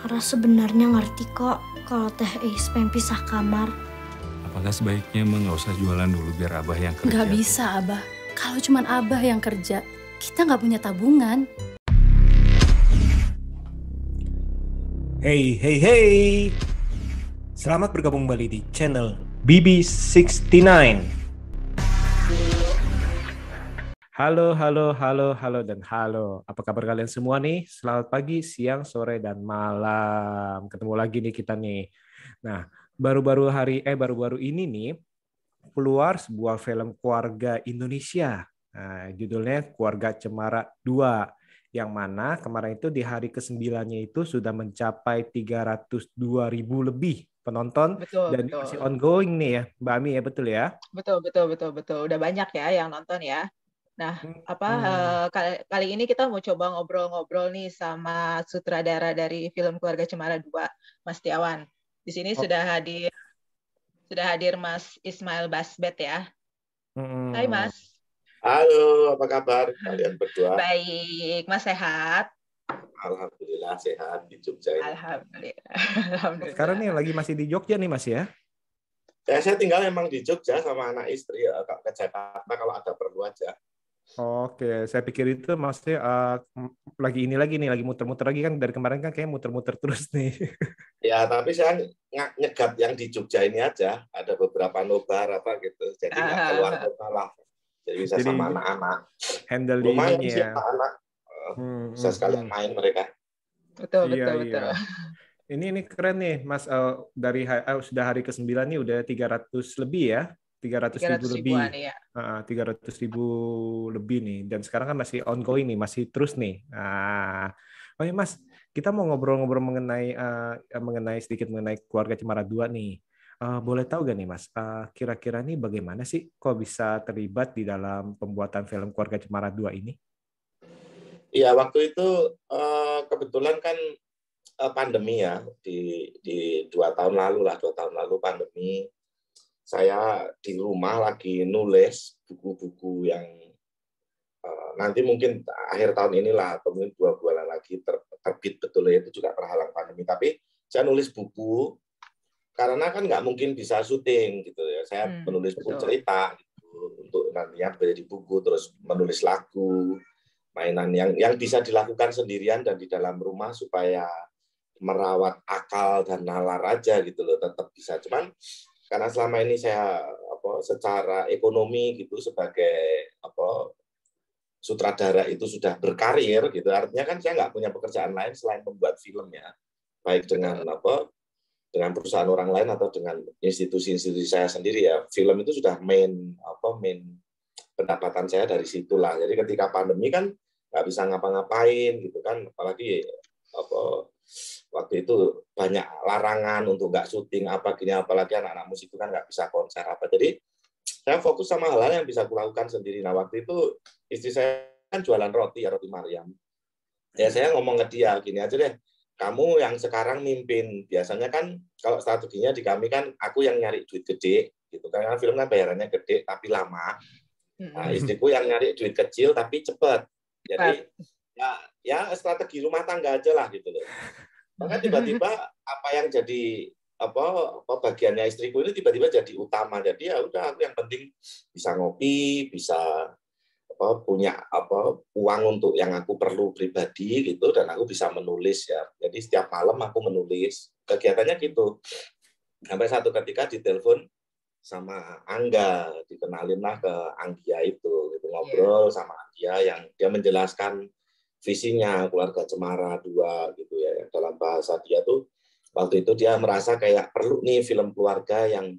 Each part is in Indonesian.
Ara sebenarnya ngerti kok kalau Teh Eis pengen pisah kamar. Apakah sebaiknya emang nggak usah jualan dulu biar Abah yang kerja? Nggak bisa, Abah. Kalau cuman Abah yang kerja, kita nggak punya tabungan. Hey. Selamat bergabung kembali di channel BB69. Halo, dan halo. Apa kabar kalian semua nih? Selamat pagi, siang, sore, dan malam. Ketemu lagi nih kita nih. Nah, baru-baru ini nih keluar sebuah film keluarga Indonesia. Nah, judulnya Keluarga Cemara 2. Yang mana kemarin itu di hari ke-9-nya itu sudah mencapai 302.000 lebih penonton. Dan Betul. masih ongoing nih ya, Mbak Ami ya, betul ya? Betul. Udah banyak ya yang nonton ya. Nah, kali ini kita mau coba ngobrol-ngobrol nih sama sutradara dari film Keluarga Cemara 2, Mas Tiawan. Di sini sudah hadir Mas Ismail Basbet ya. Hai Mas. Halo, apa kabar kalian berdua? Baik, Mas sehat? Alhamdulillah sehat di Jogja ini. Alhamdulillah. Sekarang nih lagi masih di Jogja nih Mas ya? Saya tinggal memang di Jogja sama anak istri ya, ke Jakarta kalau ada perlu aja. Oke, saya pikir itu maksudnya lagi muter-muter lagi kan, dari kemarin kan kayak muter-muter terus nih. Ya, tapi saya nyegat yang di Jogja ini aja, ada beberapa nobar apa gitu, jadi nggak keluar kota lah. Jadi bisa sama anak-anak. Handle lumayan sih ya. anak-anak, bisa sekalian main mereka. Betul. Ini keren nih Mas, sudah hari ke-9 nih udah 300 lebih ya. 300.000 lebih. Ya. 300.000 lebih nih, dan sekarang kan masih ongoing nih, masih terus nih. Oh ya Mas, kita mau ngobrol-ngobrol mengenai sedikit mengenai Keluarga Cemara 2 nih. Boleh tahu gak nih Mas, kira-kira nih bagaimana sih kok bisa terlibat di dalam pembuatan film Keluarga Cemara 2 ini? Iya, waktu itu kebetulan kan pandemi ya, di 2 tahun lalu pandemi. Saya di rumah lagi nulis buku-buku yang nanti mungkin akhir tahun inilah atau mungkin 2 bulan lagi terbit, betul ya, itu juga terhalang pandemi. Tapi saya nulis buku karena kan nggak mungkin bisa syuting gitu ya. Saya menulis buku cerita gitu, untuk nantinya menjadi buku, terus menulis lagu, mainan yang bisa dilakukan sendirian dan di dalam rumah supaya merawat akal dan nalar aja gitu loh, tetap bisa. Cuman karena selama ini saya secara ekonomi gitu sebagai sutradara itu sudah berkarir gitu, artinya kan saya nggak punya pekerjaan lain selain membuat film ya, baik dengan perusahaan orang lain atau dengan institusi-institusi saya sendiri ya. Film itu sudah main pendapatan saya dari situlah. Jadi ketika pandemi kan nggak bisa ngapa-ngapain gitu kan, apalagi waktu itu banyak larangan untuk nggak syuting apalagi anak-anak musik itu kan nggak bisa konser apa. Jadi saya fokus sama hal-hal yang bisa kulakukan sendiri. Nah, waktu itu istri saya kan jualan roti Mariam. Ya saya ngomong ke dia, gini aja deh, kamu yang sekarang mimpin. Biasanya kan kalau strateginya di kami kan aku yang nyari duit gede gitu kan, karena film kan bayarannya gede tapi lama. Nah, istriku yang nyari duit kecil tapi cepat. Jadi ya strategi rumah tangga aja lah gitu loh. Maka tiba-tiba apa yang jadi bagiannya istriku ini tiba-tiba jadi utama. Jadi ya udah, aku yang penting bisa ngopi, bisa punya uang untuk yang aku perlu pribadi gitu, dan aku bisa menulis ya. Jadi setiap malam aku menulis, kegiatannya gitu. Sampai satu ketika ditelepon sama Angga, dikenalinlah ke Anggia itu, gitu, ngobrol sama Anggia yang dia menjelaskan visinya Keluarga Cemara 2 gitu ya. Dalam bahasa dia tuh waktu itu dia merasa kayak perlu nih film keluarga yang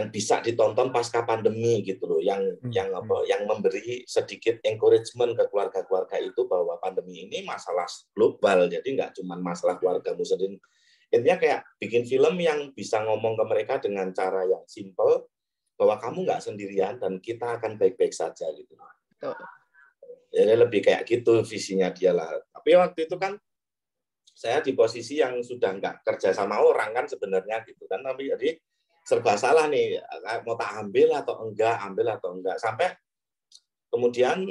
bisa ditonton pasca pandemi gitu loh, yang memberi sedikit encouragement ke keluarga-keluarga itu bahwa pandemi ini masalah global, jadi nggak cuma masalah keluargamu sendiri. Intinya kayak bikin film yang bisa ngomong ke mereka dengan cara yang simple bahwa kamu nggak sendirian dan kita akan baik-baik saja gitu. Jadi lebih kayak gitu visinya dia lah. Tapi waktu itu kan saya di posisi yang sudah nggak kerja sama orang kan sebenarnya gitu kan, tapi jadi serba salah nih, mau tak ambil atau enggak, sampai kemudian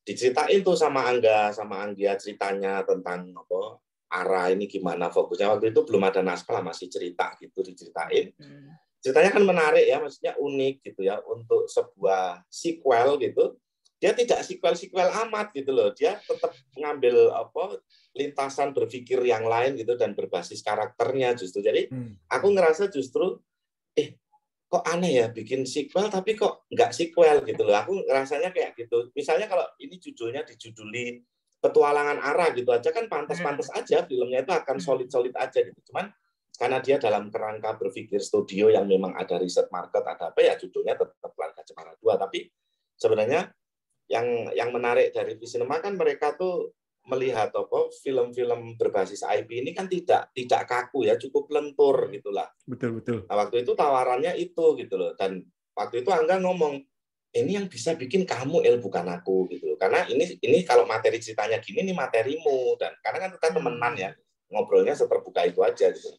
diceritain tuh sama Angga sama Anggia ceritanya tentang arah ini gimana fokusnya. Waktu itu belum ada naskah, masih cerita gitu diceritain. Ceritanya kan menarik ya, maksudnya unik gitu ya untuk sebuah sequel gitu. Dia tidak sequel amat gitu loh. Dia tetap ngambil lintasan berpikir yang lain gitu dan berbasis karakternya justru. Jadi aku ngerasa justru kok aneh ya bikin sequel tapi kok nggak sequel gitu loh. Aku rasanya kayak gitu. Misalnya kalau ini judulnya dijuduli Petualangan Ara gitu aja kan pantas-pantas aja filmnya itu akan solid-solid aja gitu. Cuman karena dia dalam kerangka berpikir studio yang memang ada riset market, ada apa ya judulnya tetap Keluarga Cemara 2. Tapi sebenarnya yang menarik dari Visinema kan mereka tuh melihat film-film berbasis IP ini kan tidak kaku ya, cukup lentur gitulah. Betul. Nah, waktu itu tawarannya itu gitu loh. Dan waktu itu Angga ngomong, ini yang bisa bikin kamu bukan aku gitu loh. Karena ini kalau materi ceritanya gini nih materimu, dan karena kan kita temenan ya, ngobrolnya seterbuka itu aja gitu.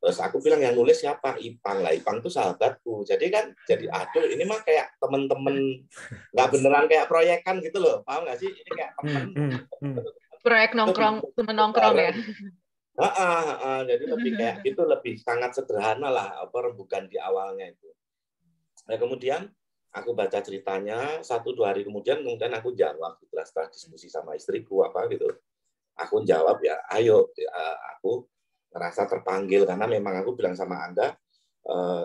Terus aku bilang yang nulis siapa? Ipang lah. Ipang tuh sahabatku. Jadi aduh ini mah kayak temen-temen nggak beneran kayak proyekan gitu loh. Paham nggak sih? Ini kayak temen. Proyek nongkrong, temen nongkrong ya. Jadi lebih kayak gitu, lebih sangat sederhana lah rembukan di awalnya itu. Nah kemudian aku baca ceritanya 1-2 hari kemudian aku jawab setelah diskusi sama istriku gitu. Aku jawab ya, ayo aku ngerasa terpanggil karena memang aku bilang sama Anda,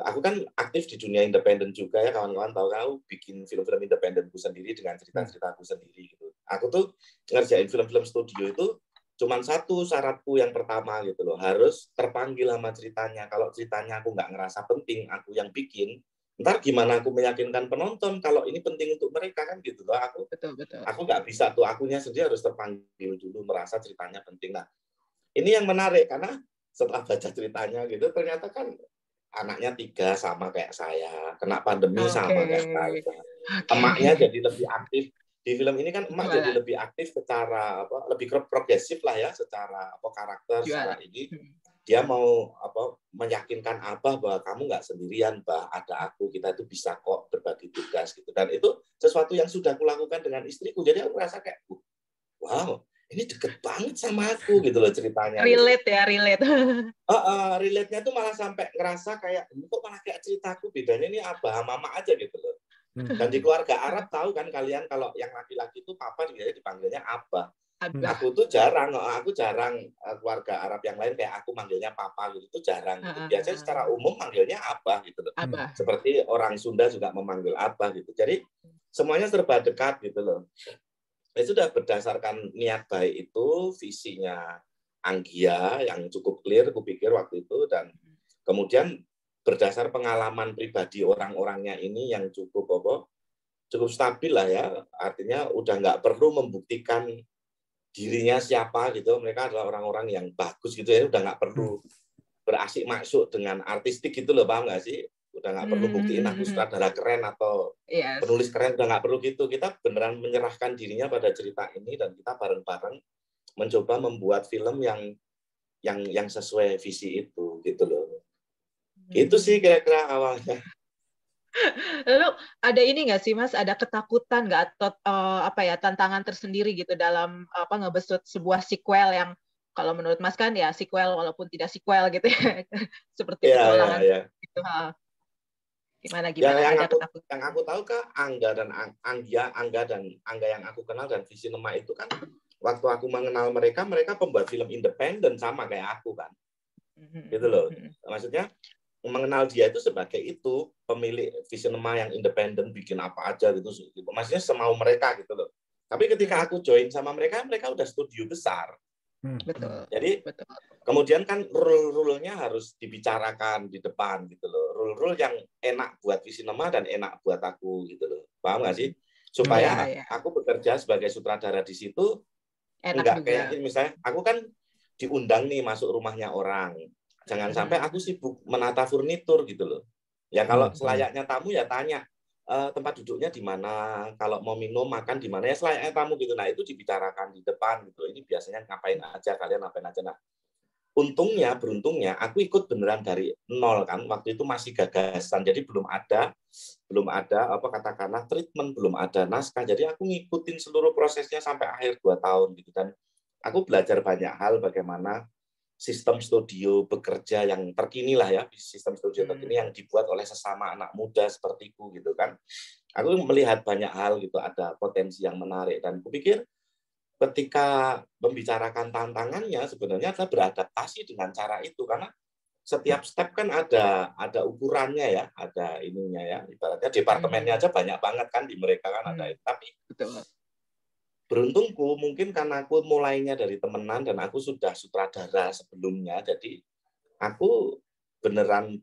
aku kan aktif di dunia independen juga ya, kawan-kawan tahu aku bikin film-film independenku sendiri dengan cerita-ceritaku sendiri gitu. Aku tuh ngerjain film-film studio itu cuman satu syaratku yang pertama gitu loh, harus terpanggil sama ceritanya. Kalau ceritanya aku nggak ngerasa penting, aku yang bikin, ntar gimana aku meyakinkan penonton kalau ini penting untuk mereka kan gitu loh. Betul. Aku nggak bisa tuh, akunya sendiri harus terpanggil dulu merasa ceritanya penting. Nah ini yang menarik karena setelah baca ceritanya gitu ternyata kan anaknya 3 sama kayak saya, kena pandemi sama kayak saya. Emaknya jadi lebih aktif di film ini kan, emak jadi lebih aktif secara lebih progresif lah ya, secara karakter secara ini. Dia mau meyakinkan Abah bahwa kamu nggak sendirian, Bah, ada aku, kita itu bisa kok berbagi tugas gitu. Dan itu sesuatu yang sudah aku lakukan dengan istriku. Jadi aku merasa kayak wow, ini deket banget sama aku gitu loh ceritanya. Relate ya, relate. Relate-nya tuh malah sampai ngerasa kayak ini kok malah kayak ceritaku, bedanya ini abah sama mama aja gitu loh. Dan di keluarga Arab tahu kan kalian kalau yang laki-laki itu papa biasanya dipanggilnya abah. Aku tuh jarang keluarga Arab yang lain kayak aku manggilnya papa gitu tuh jarang. Gitu. Biasanya secara umum manggilnya abah gitu loh. Seperti orang Sunda juga memanggil abah gitu. Jadi semuanya serba dekat gitu loh. Itu sudah berdasarkan niat baik itu, visinya Anggia yang cukup clear, kupikir waktu itu, dan kemudian berdasar pengalaman pribadi orang-orangnya ini yang cukup stabil lah ya, artinya udah nggak perlu membuktikan dirinya siapa gitu, mereka adalah orang-orang yang bagus gitu ya, udah nggak perlu berasik masuk dengan artistik gitu loh, paham nggak sih? Udah nggak perlu buktiin aku sutradara keren atau penulis keren, udah nggak perlu gitu. Kita beneran menyerahkan dirinya pada cerita ini dan kita bareng-bareng mencoba membuat film yang sesuai visi itu gitu loh. Itu sih kira-kira awalnya. Lalu ada ini nggak sih Mas, ada ketakutan nggak atau tantangan tersendiri gitu dalam ngebesut sebuah sequel yang kalau menurut Mas kan ya sequel walaupun tidak sequel gitu ya, seperti petualangan gitu. Gimana yang aku tahu kan Angga dan Angga yang aku kenal dan Visinema itu kan waktu aku mengenal mereka pembuat film independen sama kayak aku kan, gitu loh. Maksudnya mengenal dia itu sebagai itu pemilik Visinema yang independen bikin apa aja gitu. Maksudnya semau mereka gitu loh. Tapi ketika aku join sama mereka udah studio besar. Betul. Jadi kemudian kan rule-nya harus dibicarakan di depan gitu loh. Rule yang enak buat Visinema dan enak buat aku gitu loh. Paham nggak sih? Supaya aku bekerja sebagai sutradara di situ enggak kayak misalnya aku kan diundang nih masuk rumahnya orang. Jangan sampai aku sibuk menata furnitur gitu loh. Ya kalau selayaknya tamu ya tanya tempat duduknya di mana, kalau mau minum makan di mana ya selayaknya tamu gitu. Nah itu dibicarakan di depan gitu. Ini biasanya ngapain aja kalian ngapain aja. Nah beruntungnya aku ikut beneran dari nol kan. Waktu itu masih gagasan, jadi belum ada katakanlah treatment, belum ada naskah. Jadi aku ngikutin seluruh prosesnya sampai akhir 2 tahun gitu. Dan aku belajar banyak hal bagaimana sistem studio bekerja yang terkini lah ya, sistem studio terkini yang dibuat oleh sesama anak muda sepertiku gitu kan. Aku melihat banyak hal gitu, ada potensi yang menarik, dan aku pikir ketika membicarakan tantangannya sebenarnya adalah beradaptasi dengan cara itu, karena setiap step kan ada ukurannya ya, ada ininya ya, ibaratnya departemennya aja banyak banget kan di mereka kan ada itu. Tapi beruntungku mungkin karena aku mulainya dari temenan dan aku sudah sutradara sebelumnya, jadi aku beneran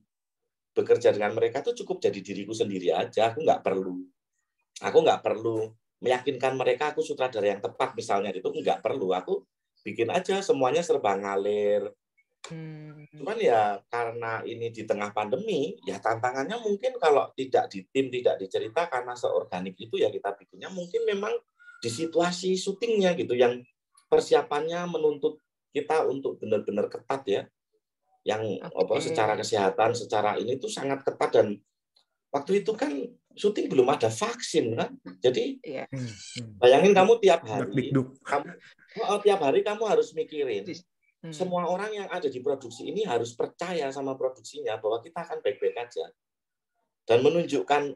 bekerja dengan mereka tuh cukup jadi diriku sendiri aja. Aku nggak perlu meyakinkan mereka aku sutradara yang tepat misalnya gitu, nggak perlu. Aku bikin aja semuanya serba ngalir. Cuman ya karena ini di tengah pandemi, ya tantangannya mungkin kalau tidak di tim, tidak dicerita, karena seorganik itu ya kita bikinnya mungkin memang di situasi syutingnya gitu, yang persiapannya menuntut kita untuk benar-benar ketat ya, yang secara kesehatan, secara ini tuh sangat ketat, dan waktu itu kan syuting belum ada vaksin kan, jadi bayangin kamu tiap hari kamu harus mikirin semua orang yang ada di produksi ini harus percaya sama produksinya bahwa kita akan baik-baik aja, dan menunjukkan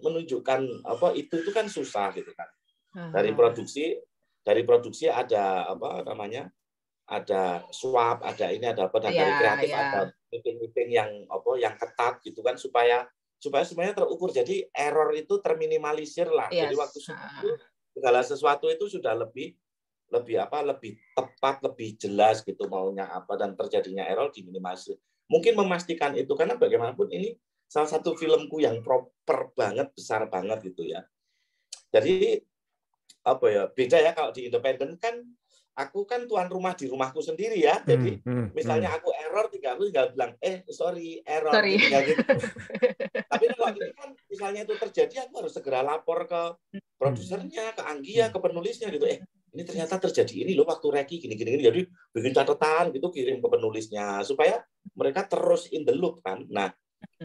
itu kan susah gitu kan. Dari produksi ada ada swap, ada ini, ada apa, dan dari kreatif ada meeting yang ketat gitu kan, supaya semuanya terukur, jadi error itu terminimalisir lah. Jadi waktu itu segala sesuatu itu sudah lebih tepat, lebih jelas gitu maunya apa, dan terjadinya error diminimalisir. Mungkin memastikan itu, karena bagaimanapun ini salah satu filmku yang proper banget, besar banget gitu ya. Jadi beda ya kalau di independen kan, aku kan tuan rumah di rumahku sendiri ya. Jadi misalnya aku error, aku tinggal bilang sorry error. Gitu. Tapi kalau ini kan misalnya itu terjadi, aku harus segera lapor ke produsernya, ke Anggia, ke penulisnya gitu. Ini ternyata terjadi ini loh waktu reki gini. Jadi bikin catatan gitu, kirim ke penulisnya supaya mereka terus in the loop kan. Nah,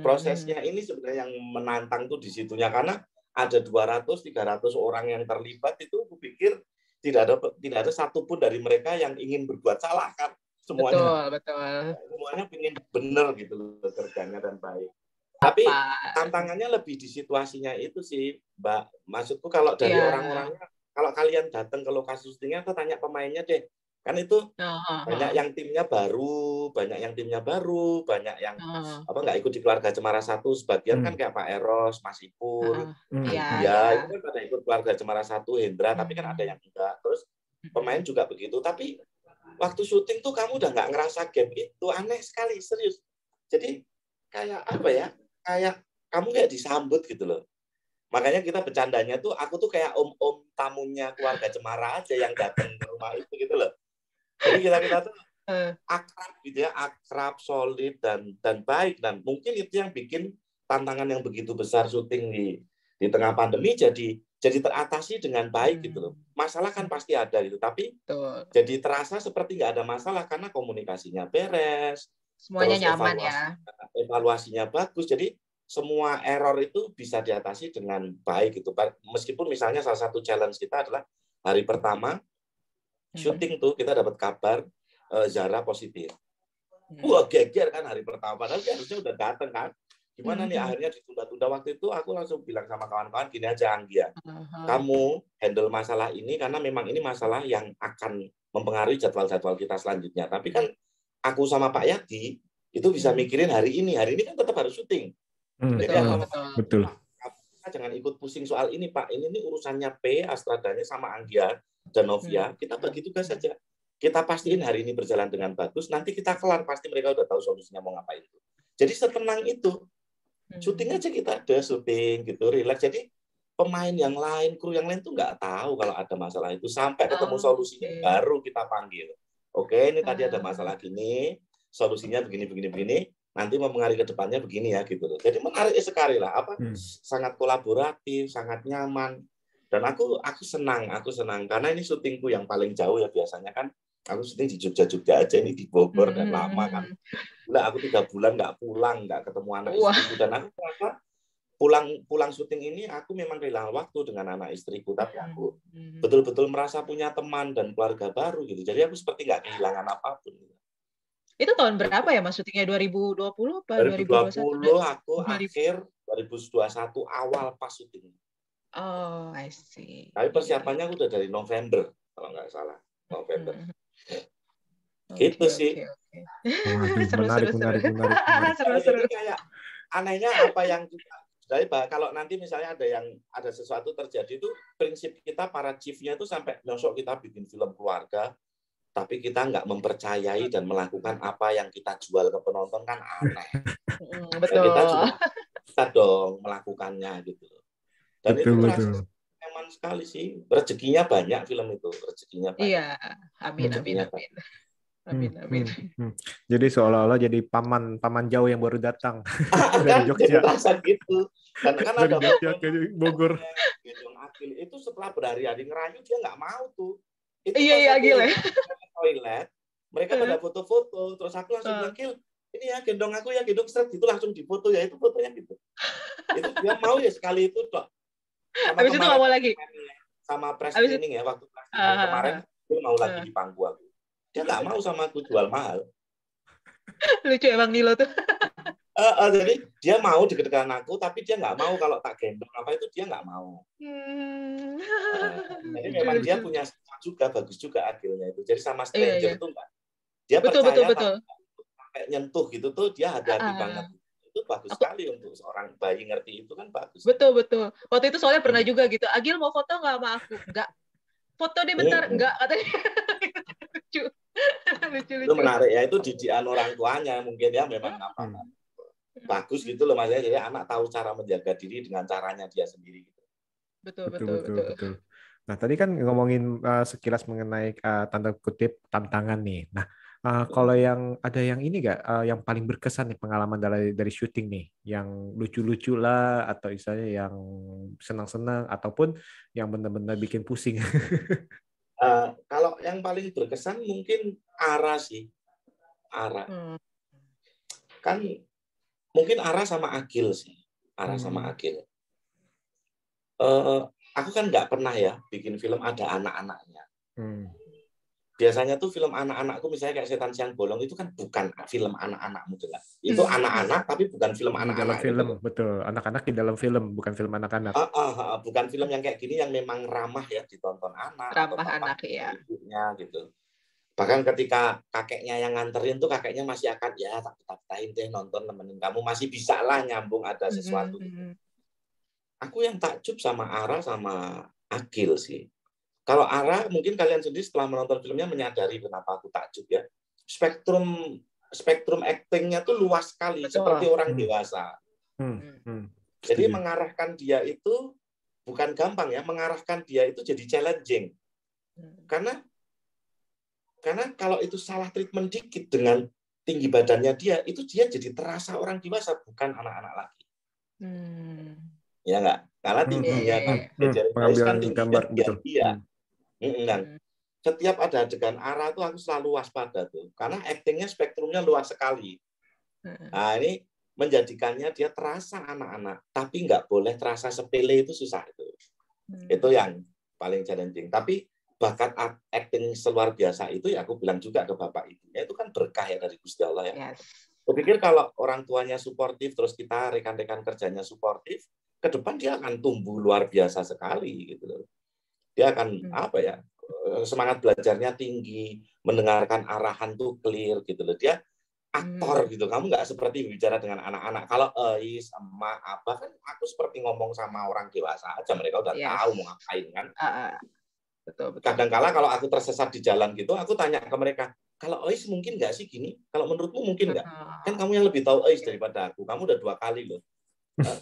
prosesnya ini sebenarnya yang menantang tuh di situnya, karena ada 200-300 orang yang terlibat itu, aku pikir tidak ada satupun dari mereka yang ingin berbuat salah kan. Semuanya semuanya ingin benar gitu loh kerjanya dan baik. Tapi tantangannya lebih di situasinya itu sih, Mbak. Maksudku kalau dari orang-orangnya, kalau kalian datang ke lokasi syutingnya, atau tanya pemainnya deh, kan itu banyak yang timnya baru, banyak yang nggak ikut di Keluarga Cemara 1, sebagian kan kayak Pak Eros, Mas Ipul, Anggia, itu kan pada ikut Keluarga Cemara 1, Hendra, tapi kan ada yang enggak. Terus pemain juga begitu. Tapi waktu syuting tuh kamu udah nggak ngerasa gap itu, aneh sekali, serius. Jadi kayak apa ya? Kayak kamu kayak disambut gitu loh. Makanya kita bercandanya tuh, aku tuh kayak om-om tamunya Keluarga Cemara aja yang datang ke rumah itu gitu loh. Jadi kita tuh akrab gitu ya, akrab, solid, dan baik. Dan mungkin itu yang bikin tantangan yang begitu besar syuting di tengah pandemi jadi teratasi dengan baik gitu loh. Masalah kan pasti ada gitu, tapi jadi terasa seperti nggak ada masalah karena komunikasinya beres, semuanya nyaman ya. Evaluasinya bagus, jadi semua error itu bisa diatasi dengan baik gitu. Meskipun misalnya salah satu challenge kita adalah hari pertama syuting tuh kita dapat kabar Zara positif. Wah, geger kan hari pertama, padahal harusnya udah datang kan. Gimana nih akhirnya ditunda-tunda. Waktu itu aku langsung bilang sama kawan-kawan, gini aja Anggia, kamu handle masalah ini karena memang ini masalah yang akan mempengaruhi jadwal-jadwal kita selanjutnya. Tapi kan aku sama Pak Yadi itu bisa mikirin hari ini kan tetap harus syuting. Jadi betul. Jangan ikut pusing soal ini Pak, ini urusannya P, Astradanya sama Anggia dan Novia, kita bagi tugas saja. Kita pastiin hari ini berjalan dengan bagus, nanti kita kelar, pasti mereka udah tahu solusinya mau ngapain. Jadi setenang itu, syuting aja kita ada syuting gitu, relax. Jadi pemain yang lain, kru yang lain tuh nggak tahu kalau ada masalah itu, sampai ketemu solusinya baru kita panggil. Oke, ini tadi ada masalah gini, solusinya begini. Nanti mempengaruhi ke depannya begini ya gitu loh. Jadi menarik sekali lah, sangat kolaboratif, sangat nyaman. Dan aku senang karena ini syutingku yang paling jauh ya, biasanya kan aku syuting di Jogja aja, ini di Bogor dan lama kan. Aku 3 bulan nggak pulang, nggak ketemu anak istriku, dan aku merasa pulang syuting ini aku memang kehilangan waktu dengan anak istriku, tapi aku betul-betul merasa punya teman dan keluarga baru gitu. Jadi aku seperti nggak kehilangan apapun. Itu tahun berapa ya Mas syutingnya? 2020 apa 2020 aku 2021? akhir, 2021 awal pas syuting. Oh, I see. Tapi persiapannya udah dari November kalau nggak salah. November. Gitu sih. Menarik. Jadi kayak anehnya apa yang kita kalau nanti misalnya ada sesuatu terjadi itu prinsip kita para chief-nya itu sampai nyosok kita bikin film keluarga, tapi kita nggak mempercayai dan melakukan apa yang kita jual ke penonton kan aneh. Betul. Kita juga bisa dong melakukannya gitu. Dan itu terasa nyaman sekali sih. Rezekinya banyak film itu, rezekinya banyak. Iya, amin. Jadi seolah-olah jadi paman jauh yang baru datang dari Jogja. Terasa gitu. Karena kan dari ada Jogja ke Bogor. Gendong Agil itu setelah berhari-hari ngerayu dia nggak mau tuh. Itu iya Agil ya. Toilet, mereka pada foto-foto, terus aku langsung bilang, Gil, ini ya gendong aku ya, gendong seret gitu langsung difoto ya, itu fotonya gitu. Itu dia mau ya sekali itu dok. Habis itu nggak mau lagi. Sama press screening ya waktu press screening kemarin dia mau lagi di pangku aku. Dia nggak mau sama aku jual mahal. Lucu emang Nilo tuh. Jadi dia mau deket-deketan aku, tapi dia nggak mau kalau tak gendong apa itu dia nggak mau. Jadi memang dia punya juga bagus juga Agilnya itu. Jadi sama stranger tuh enggak. Dia percaya sampai nyentuh gitu tuh dia hati-hati banget. Itu bagus sekali untuk seorang bayi ngerti itu kan bagus. Betul. Waktu itu soalnya pernah juga gitu. Agil mau foto nggak sama aku? Enggak. Foto deh bentar. Enggak katanya. Lucu. Itu menarik ya, itu didikan orang tuanya mungkin ya memang apa bagus gitu loh Mas ya. Jadi anak tahu cara menjaga diri dengan caranya dia sendiri gitu. Betul. Nah, tadi kan ngomongin sekilas mengenai tanda kutip tantangan nih. Nah, kalau yang ada yang ini nggak yang paling berkesan nih pengalaman dari syuting nih, yang lucu-lucu lah atau misalnya yang senang-senang ataupun yang benar-benar bikin pusing. Kalau yang paling berkesan mungkin Ara sih. Kan mungkin Ara sama Agil sih. Sama Agil. Aku kan nggak pernah ya bikin film ada anak-anaknya. Biasanya tuh film anak-anakku misalnya kayak Setan Siang Bolong itu kan bukan film anak-anakmu jelas. Itu anak-anak tapi bukan film anak-anak. Film, betul. Anak-anak di dalam film, bukan film anak-anak. Bukan film yang kayak gini yang memang ramah ya ditonton anak. Ramah anak ya. Ibunya gitu. Bahkan ketika kakeknya yang nganterin tuh kakeknya masih akan ya tak deh nonton nemenin kamu masih bisa lah nyambung ada sesuatu. Aku yang takjub sama Ara sama Agil sih. Kalau Ara, mungkin kalian sendiri setelah menonton filmnya menyadari kenapa aku takjub ya. Spektrum actingnya tuh luas sekali, seperti orang dewasa. Jadi mengarahkan dia itu bukan gampang ya, mengarahkan dia itu jadi challenging. Karena kalau itu salah treatment dikit dengan tinggi badannya dia, itu dia jadi terasa orang dewasa, bukan anak-anak lagi. Ya nggak? Karena tingginya kan, pengambilan gambar betul. Iya. Dan setiap ada adegan Ara tuh aku selalu waspada tuh, karena aktingnya spektrumnya luas sekali. Nah ini menjadikannya dia terasa anak-anak, tapi nggak boleh terasa sepele itu susah itu. Itu yang paling challenging. Tapi bakat akting seluar biasa itu ya aku bilang juga ke bapak ibunya itu kan berkah ya dari Gusti Allah ya. Aku pikir kalau orang tuanya suportif terus kita rekan-rekan kerjanya suportif, ke depan dia akan tumbuh luar biasa sekali gitu loh. Dia akan semangat belajarnya tinggi, mendengarkan arahan tuh clear gitu loh. Dia aktor gitu. Kamu nggak seperti bicara dengan anak-anak. Kalau sama apa kan aku seperti ngomong sama orang dewasa aja, mereka udah tahu mau ngapain kan. Betul. Kadang-kala kalau aku tersesat di jalan gitu, aku tanya ke mereka, kalau Ois mungkin nggak sih gini? Kalau menurutmu mungkin nggak? Kan kamu yang lebih tahu Ois daripada aku. Kamu udah 2 kali loh.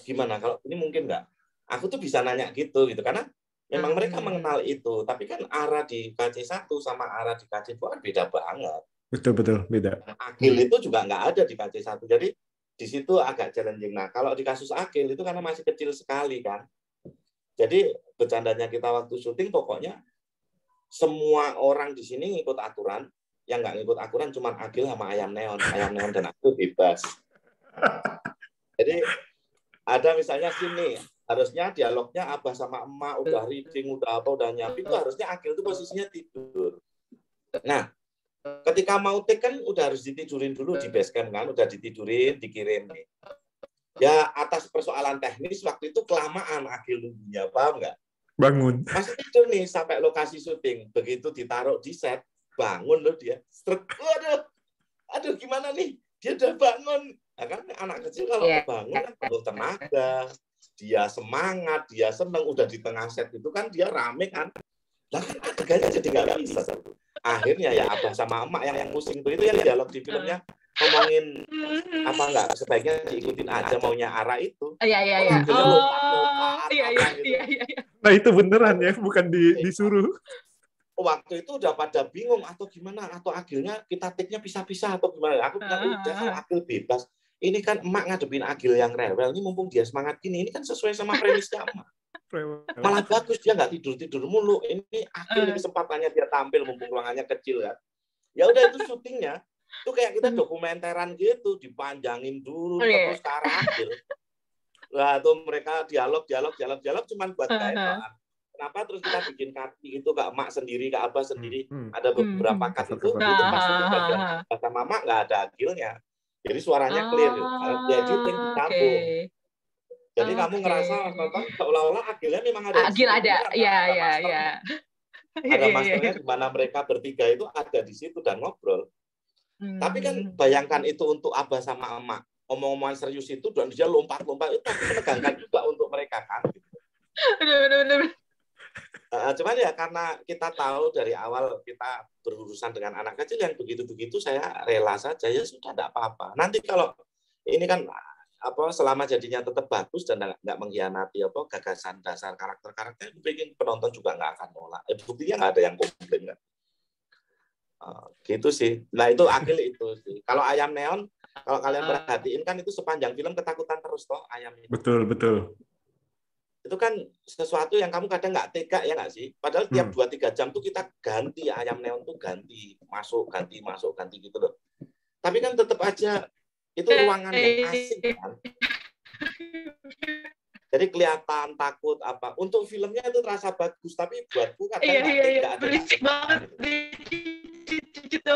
Gimana? Kalau ini mungkin nggak? Aku tuh bisa nanya gitu karena memang mereka mengenal itu. Tapi kan Ara di KC1 sama Ara di KC2 kan beda banget. Betul beda. Agil itu juga nggak ada di KC1. Jadi di situ agak challenging. Nah, kalau di kasus Agil itu karena masih kecil sekali kan. Jadi bercandanya kita waktu syuting pokoknya semua orang di sini ngikut aturan, yang nggak ngikut aturan cuma Agil sama Ayam Neon dan aku bebas. Jadi Ada misalnya sini, harusnya dialognya abah sama emak udah reading, udah apa, udah nyiapin, itu harusnya Agil tuh posisinya tidur. Nah, ketika mau take kan udah harus ditidurin dulu di base camp kan, udah ditidurin, dikirim nih. Ya atas persoalan teknis waktu itu kelamaan Agil nunggunya, paham nggak? Bangun. Masih tidur nih sampai lokasi syuting, begitu ditaruh di set, bangun loh dia. Aduh gimana nih? Dia udah bangun. Nah, kan anak kecil kalau bangun kan penuh tenaga, dia semangat, dia seneng, udah di tengah set itu kan dia rame kan. Lah kan adegannya jadi nggak bisa. Akhirnya ya abah sama emak yang pusing itu yang dialog di filmnya ngomongin apa enggak sebaiknya diikutin aja maunya Ara itu. Iya. Nah itu beneran ya, bukan disuruh. Waktu itu udah pada bingung atau gimana, atau Agilnya kita take-nya pisah-pisah atau gimana. Aku bilang udah kalau Agil bebas. Ini kan emak ngadepin Agil yang rewel, ini mumpung dia semangat gini, ini kan sesuai sama premisnya emak. Malah bagus, dia nggak tidur-tidur mulu. Ini Agil kesempatannya dia tampil mumpung ruangannya kecil kan. Ya udah itu syutingnya. Itu kayak kita dokumenteran gitu, dipanjangin dulu terus ke arah Agil. Lah tuh mereka dialog cuman buat kayak kenapa terus kita bikin karti itu Kak Mak sendiri, Kak Abah sendiri, ada beberapa cut itu pasti bagian kata Mama nggak ada Agilnya. Jadi suaranya clear, jadi disambung. Jadi kamu ngerasa nonton seolah-olah Agilnya memang ada. Agil ada, ya. Ada masternya di mana mereka bertiga itu ada di situ dan ngobrol. Tapi kan bayangkan itu untuk Abah sama Emak, omong-omongan serius itu dan dia lompat-lompat itu pasti menegangkan juga untuk mereka kan. Benar. Cuman ya karena kita tahu dari awal kita berurusan dengan anak kecil yang begitu-begitu saya rela saja, ya sudah tidak apa-apa. Nanti kalau ini kan selama jadinya tetap bagus dan nggak mengkhianati gagasan dasar karakter-karakter, bikin penonton juga nggak akan nolak. Buktinya nggak ada yang komplain kan. Gitu sih. Nah itu Agil itu sih. Kalau Ayam Neon, kalau kalian perhatiin kan itu sepanjang film ketakutan terus toh ayam itu. Betul. Itu kan sesuatu yang kamu kadang nggak tega ya nggak sih? Padahal tiap 2-3 jam tuh kita ganti Ayam Neon tuh ganti masuk ganti gitu loh. Tapi kan tetap aja itu ruangan yang asing kan. Jadi kelihatan takut apa. Untuk filmnya itu terasa bagus, tapi buatku kadang nggak tega. Berisik banget gitu.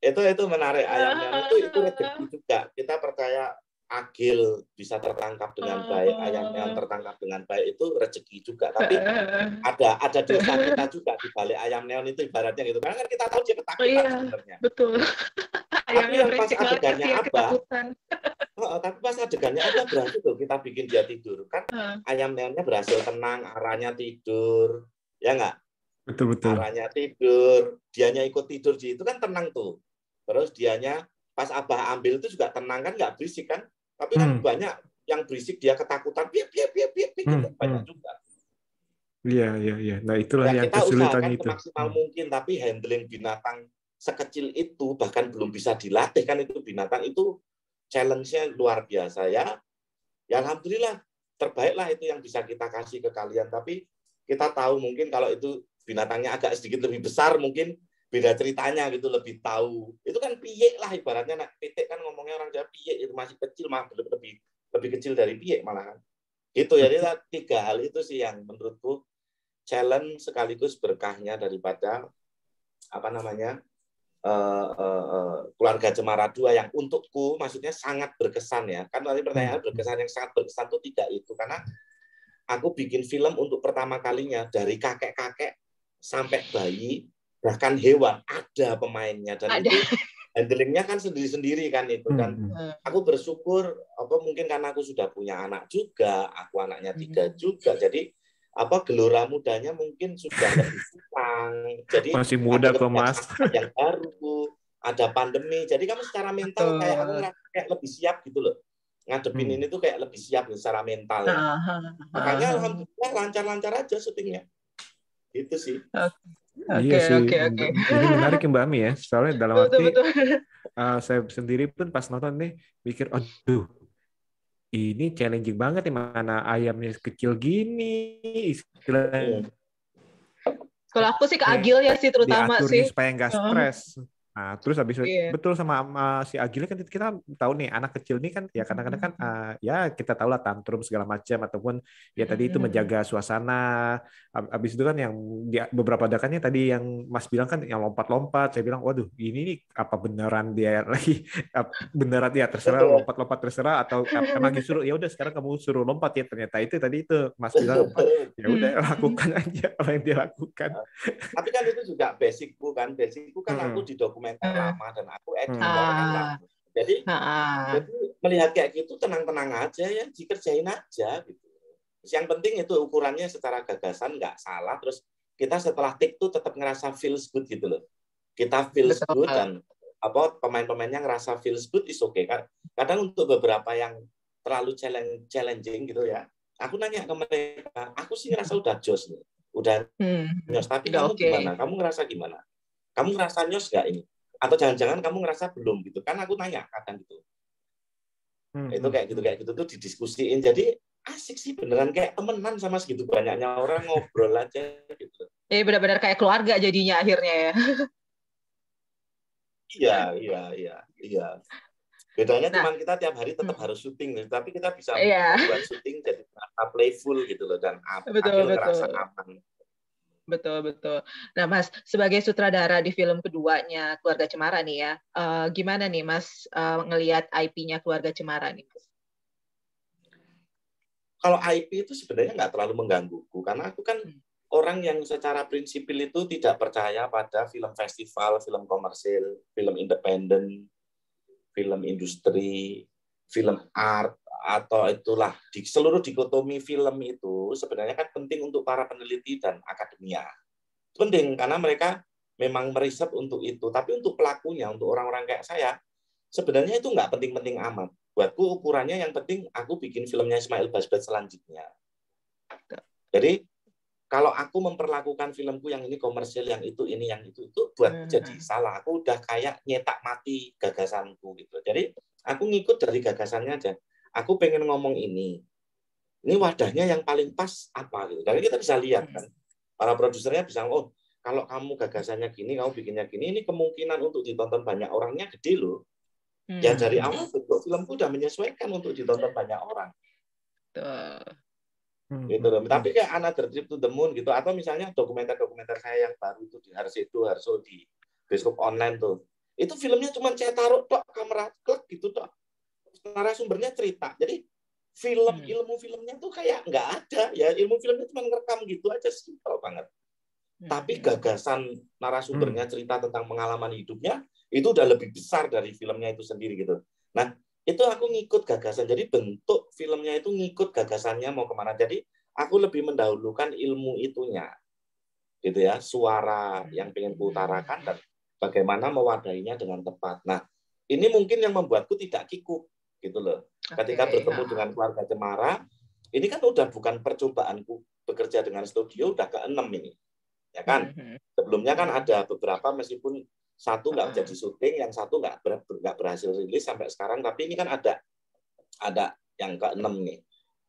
Itu menarik Ayam Neon itu rezeki juga. Kita percaya Agil bisa tertangkap dengan baik, Ayam Neon tertangkap dengan baik itu rezeki juga. Tapi ada dosa kita juga di balik Ayam Neon itu ibaratnya gitu. Karena kan kita tahu dia ketakutan sebenarnya. Betul. Tapi yang pas adegannya Abah, tapi pas adegannya Abah berhasil tuh kita bikin dia tidur kan. Ayam Neonnya berhasil tenang, Aranya tidur, ya nggak? Betul. Aranya tidur, dianya ikut tidur di itu kan tenang tuh. Terus dianya pas Abah ambil itu juga tenang kan, nggak berisik kan? Tapi kan banyak yang berisik dia ketakutan, piep gitu banyak juga. Iya. Nah itulah yang kesulitannya itu. Kita maksimal mungkin, tapi handling binatang sekecil itu bahkan belum bisa dilatih kan itu binatang itu challenge-nya luar biasa ya. Ya alhamdulillah terbaiklah itu yang bisa kita kasih ke kalian. Tapi kita tahu mungkin kalau itu binatangnya agak sedikit lebih besar mungkin beda ceritanya gitu, lebih tahu. Itu kan piyek lah ibaratnya, pitik kan ngomongnya orang Jawa piyek itu masih kecil, malah lebih kecil dari piyek malahan. Gitu ya, 3 hal itu sih yang menurutku challenge sekaligus berkahnya daripada Keluarga Cemara 2 yang untukku maksudnya sangat berkesan ya. Kan tadi pertanyaan berkesan, yang sangat berkesan itu 3 itu karena aku bikin film untuk pertama kalinya dari kakek-kakek sampai bayi bahkan hewan ada pemainnya dan itu handlingnya kan sendiri-sendiri kan itu dan aku bersyukur mungkin karena aku sudah punya anak juga, aku anaknya 3 juga, jadi gelora mudanya mungkin sudah lebih kurang, jadi masih muda kok Mas, yang baru ada pandemi, jadi kamu secara mental kayak aku kayak lebih siap gitu loh ngadepin ini tuh kayak lebih siap secara mental ya. Makanya alhamdulillah lancar-lancar aja syutingnya gitu sih. Oke. Ini menarik ya Mbak Ami ya, soalnya dalam arti saya sendiri pun pas nonton nih mikir, aduh ini challenging banget nih, mana ayamnya kecil gini istilahnya. Kalau aku sih ke Agil ya sih terutama sih. Supaya nggak stres. Nah, terus habis Iya. betul sama si Agilnya kan kita tahu nih anak kecil nih kan ya kadang-kadang kan ya kita tahu lah tantrum segala macam ataupun ya tadi itu menjaga suasana. Habis itu kan yang beberapa dakannya tadi yang Mas bilang kan yang lompat-lompat, saya bilang waduh ini nih apa beneran dia lagi beneran ya terserah lompat-lompat terserah atau emang disuruh ya udah sekarang kamu suruh lompat ya ternyata itu tadi itu Mas bilang ya udah lakukan aja apa yang dia lakukan. Tapi kan itu juga basicku kan aku di dokumenter lama dan aku editor kan lama. Jadi melihat kayak gitu tenang-tenang aja ya, dikerjain aja gitu. Yang penting itu ukurannya secara gagasan nggak salah, terus kita setelah take tuh tetap ngerasa feels good gitu loh. Kita feels good dan pemain-pemainnya ngerasa feels good is okay kan. Kadang untuk beberapa yang terlalu challenging gitu ya, aku nanya ke mereka, aku sih ngerasa udah jos nih. Udah nyos, tapi kamu gimana? Kamu ngerasa gimana? Kamu ngerasa nyos nggak ini? Atau jangan-jangan kamu ngerasa belum gitu? Kan aku tanya kadang gitu. Itu kayak gitu tuh didiskusiin. Jadi asik sih beneran kayak temenan sama segitu banyaknya orang ngobrol aja gitu. Benar-benar kayak keluarga jadinya akhirnya ya. Iya. Bedanya cuman kita tiap hari tetap harus syuting, tapi kita bisa buat syuting jadi playful gitu loh dan akhirnya ngerasa aman. Betul. Nah, Mas, sebagai sutradara di film keduanya Keluarga Cemara nih ya, gimana nih Mas ngelihat IP-nya Keluarga Cemara nih, Mas? Kalau IP itu sebenarnya nggak terlalu menggangguku, karena aku kan orang yang secara prinsipil itu tidak percaya pada film festival, film komersil, film independen, film industri, film art, atau itulah di seluruh dikotomi film itu sebenarnya kan penting untuk para peneliti dan akademia. Penting karena mereka memang meriset untuk itu. Tapi untuk pelakunya, untuk orang-orang kayak saya, sebenarnya itu nggak penting-penting amat. Buatku ukurannya yang penting aku bikin filmnya Ismail Basbet selanjutnya. Jadi kalau aku memperlakukan filmku yang ini komersil, yang itu buat jadi salah. Aku udah kayak nyetak mati gagasanku gitu. Jadi aku ngikut dari gagasannya aja. Aku pengen ngomong ini wadahnya yang paling pas apa gitu. Jadi kita bisa lihat kan, para produsernya bisa, oh kalau kamu gagasannya gini, kamu bikinnya gini, ini kemungkinan untuk ditonton banyak orangnya gede loh. Ya dari awal bentuk filmku udah menyesuaikan untuk ditonton banyak orang. Gitu loh. Tapi kayak Another Trip to the Moon gitu, atau misalnya dokumenter-dokumenter saya yang baru itu di Harso di bioskop online tuh, itu filmnya cuma saya taruh tok kamera klik gitu tok, narasumbernya cerita. Jadi ilmu filmnya tuh kayak nggak ada ya, ilmu filmnya cuma ngerekam gitu aja, simpel banget. Tapi gagasan narasumbernya cerita tentang pengalaman hidupnya itu udah lebih besar dari filmnya itu sendiri gitu. Nah itu aku ngikut gagasan, jadi bentuk filmnya itu ngikut gagasannya mau kemana. Jadi aku lebih mendahulukan ilmu itunya, gitu ya, suara yang pengen kuutarakan dan bagaimana mewadahinya dengan tepat. Nah, ini mungkin yang membuatku tidak kikuk, gitu loh. Ketika bertemu dengan Keluarga Cemara, ini kan udah bukan percobaanku bekerja dengan studio, udah ke-6 ini, ya kan? Sebelumnya kan ada beberapa meskipun satu nggak jadi syuting, yang satu nggak berhasil rilis sampai sekarang, tapi ini kan ada yang ke-6 nih.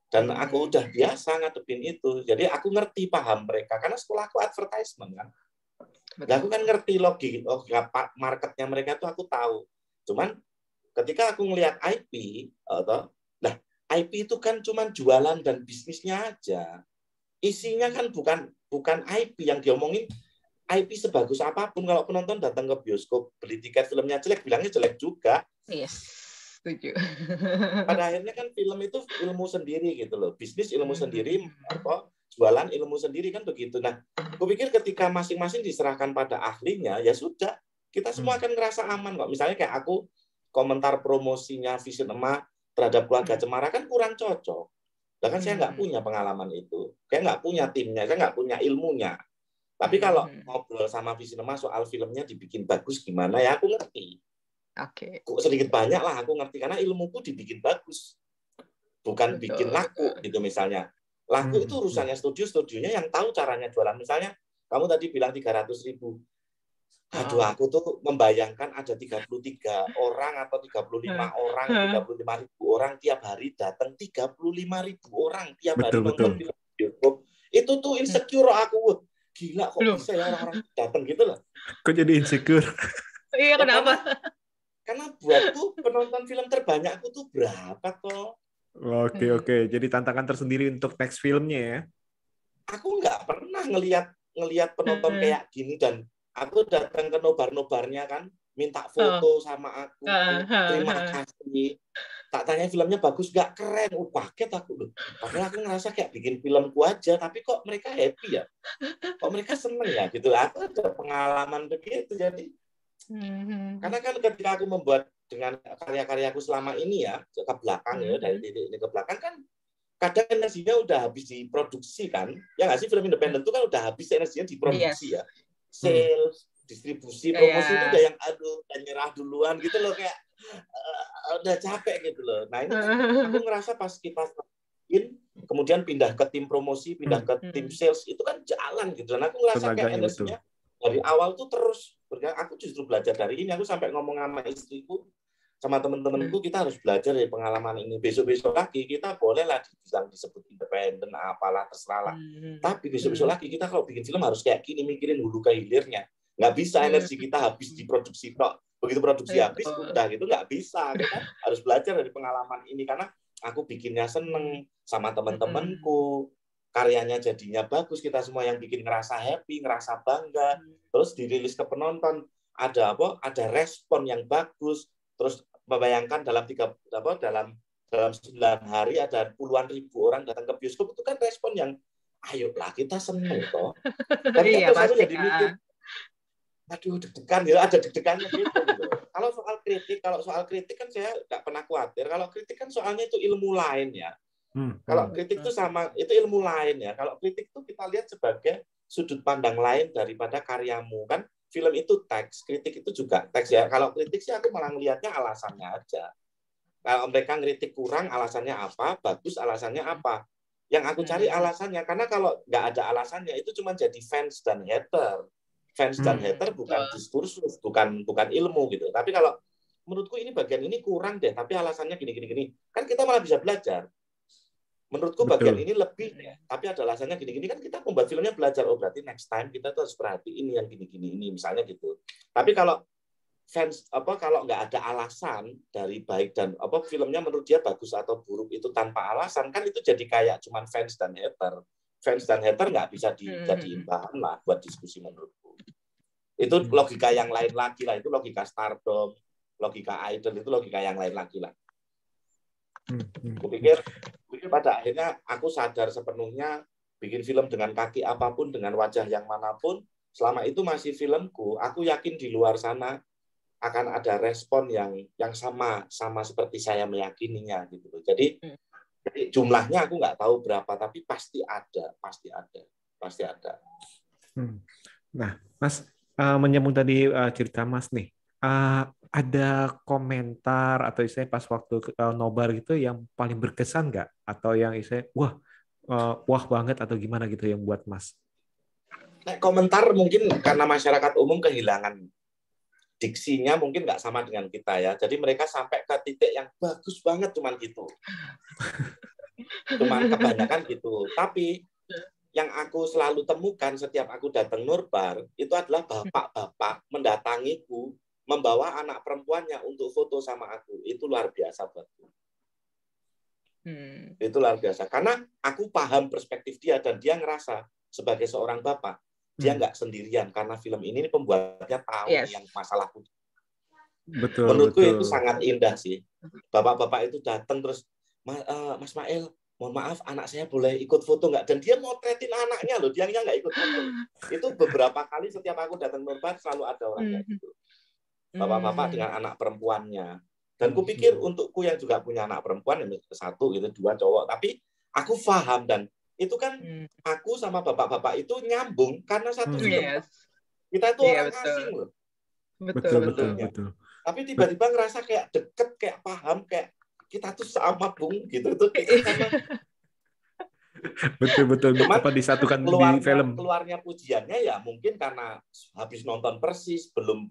Dan aku udah biasa ngadepin itu. Jadi aku ngerti paham mereka, karena sekolahku advertisement kan. Dan aku kan ngerti logika marketnya mereka tuh aku tahu. Cuman ketika aku ngelihat IP, IP itu kan cuman jualan dan bisnisnya aja. Isinya kan bukan IP yang diomongin. IP sebagus apapun, kalau penonton datang ke bioskop beli tiket filmnya jelek, bilangnya jelek juga. Yes, setuju. Pada akhirnya kan film itu ilmu sendiri gitu loh, bisnis ilmu sendiri, jualan ilmu sendiri kan begitu. Nah, aku pikir ketika masing-masing diserahkan pada ahlinya, ya sudah, kita semua akan ngerasa aman kok. Misalnya kayak aku komentar promosinya Visinema terhadap Keluarga Cemara kan kurang cocok. Bahkan saya nggak punya pengalaman itu, saya nggak punya timnya, saya nggak punya ilmunya. Tapi kalau ngobrol sama Visinema soal filmnya dibikin bagus gimana, ya aku ngerti. Sedikit banyak lah aku ngerti, karena ilmuku dibikin bagus. Bukan bikin laku gitu misalnya. Laku itu urusannya studionya yang tahu caranya jualan. Misalnya, kamu tadi bilang 300.000. Aduh, aku tuh membayangkan ada 33 orang atau 35 orang, 35.000 orang tiap hari datang, 35.000 orang tiap hari nonton film bioskop. Itu tuh insecure aku. Gila kok bisa ya orang-orang datang gitu loh. Kok jadi insecure? Iya, Ya, kenapa? karena buatku penonton film terbanyak aku tuh berapa kok? Oke. Jadi tantangan tersendiri untuk next filmnya ya. Aku nggak pernah ngelihat penonton kayak gini, dan aku datang ke nobar-nobarnya kan, minta foto sama aku, terima kasih. Tak tanya filmnya bagus nggak, keren, kaget aku loh. Padahal aku ngerasa kayak bikin filmku aja, tapi kok mereka happy ya, kok mereka seneng ya gitu. Aku ada pengalaman begitu. Jadi karena kan ketika aku membuat dengan karya-karyaku selama ini ya, ke belakang ya, dari titik ini ke belakang kan, kadang energinya udah habis diproduksi kan, ya nggak sih, film independen itu kan udah habis energinya diproduksi ya, sales, distribusi, promosi itu udah yang aduh, udah nyerah duluan gitu loh, kayak udah capek gitu loh. Nah ini kan aku ngerasa pas kita kemudian pindah ke tim promosi, pindah ke tim sales, itu kan jalan gitu, dan aku ngerasa kayak energinya dari awal tuh terus bergerak. Aku justru belajar dari ini, aku sampai ngomong sama istriku, sama teman-temanku, kita harus belajar dari pengalaman ini. Besok-besok lagi kita bolehlah dibilang disebut independen, apalah, terserah lah. Tapi besok-besok lagi kita kalau bikin film harus kayak gini, mikirin hulu ke hilirnya. Nggak bisa energi kita habis diproduksi kok. Begitu produksi habis, udah gitu, nggak bisa. Kita harus belajar dari pengalaman ini, karena aku bikinnya seneng sama teman-temanku. Karyanya jadinya bagus, kita semua yang bikin ngerasa happy, ngerasa bangga. Terus dirilis ke penonton, ada respon yang bagus. Terus membayangkan dalam 9 hari ada puluhan ribu orang datang ke bioskop, itu kan respon yang ayolah kita seneng toh. Tapi iya, terus aku pasti jadi mikir, aduh deg-degan ya, ada deg-degannya gitu. Kalau soal kritik kan saya nggak pernah khawatir. Kalau kritik kan soalnya itu ilmu lain ya. Kalau kritik itu itu ilmu lain ya. Kalau kritik itu kita lihat sebagai sudut pandang lain daripada karyamu kan. Film itu teks, kritik itu juga teks ya. Kalau kritik sih aku malah ngelihatnya alasannya aja. Kalau mereka ngeritik kurang, alasannya apa? Bagus, alasannya apa? Yang aku cari alasannya, karena kalau nggak ada alasannya itu cuma jadi fans dan hater. Fans dan hater bukan diskursus, bukan ilmu gitu. Tapi kalau menurutku ini bagian ini kurang deh, tapi alasannya gini, kan kita malah bisa belajar. Menurutku bagian ini lebih, tapi ada alasannya gini-gini, kan kita membuat filmnya belajar, oh berarti next time kita tuh harus perhatiin yang gini-gini ini, misalnya gitu. Tapi kalau fans kalau nggak ada alasan dari baik dan filmnya menurut dia bagus atau buruk itu tanpa alasan, kan itu jadi kayak cuman fans dan hater. Fans dan hater nggak bisa dijadiin bahan lah buat diskusi menurutku. Itu logika yang lain lagi lah, itu logika Stardom, logika Idol, itu logika yang lain lagi lah. Kupikir pada akhirnya aku sadar sepenuhnya bikin film dengan kaki apapun, dengan wajah yang manapun, selama itu masih filmku, aku yakin di luar sana akan ada respon yang sama seperti saya meyakininya gitu. Jadi jumlahnya aku nggak tahu berapa, tapi pasti ada. Nah, Mas, menyambung tadi cerita Mas nih, ada komentar atau istilahnya pas waktu nobar gitu yang paling berkesan nggak? Atau yang istilahnya wah banget atau gimana gitu yang buat Mas? Nah, komentar mungkin karena masyarakat umum kehilangan diksinya mungkin nggak sama dengan kita ya. Jadi mereka sampai ke titik yang bagus banget cuman gitu. Cuman kebanyakan gitu. Tapi yang aku selalu temukan setiap aku datang nobar itu adalah bapak-bapak mendatangiku membawa anak perempuannya untuk foto sama aku. Itu luar biasa buatku. Itu luar biasa. Karena aku paham perspektif dia, dan dia ngerasa sebagai seorang bapak, dia nggak sendirian. Karena film ini pembuatnya tahu yang masalahku. Menurutku itu sangat indah sih. Bapak-bapak itu datang terus, Mas Mail, mohon maaf, anak saya boleh ikut foto nggak? Dan dia motretin anaknya loh, dia nggak ikut foto. Itu beberapa kali setiap aku datang nobar selalu ada orang kayak gitu. Bapak-bapak dengan anak perempuannya. Dan kupikir untukku yang juga punya anak perempuan, satu gitu, dua cowok, tapi aku paham, dan itu kan aku sama bapak-bapak itu nyambung karena satu film. Kita itu orang asing loh. Betul. Tapi tiba-tiba ngerasa kayak deket, kayak paham, kayak kita tuh sama Bung gitu. Itu betul. Apa disatukan di film. Keluarnya pujiannya ya mungkin karena habis nonton Persis belum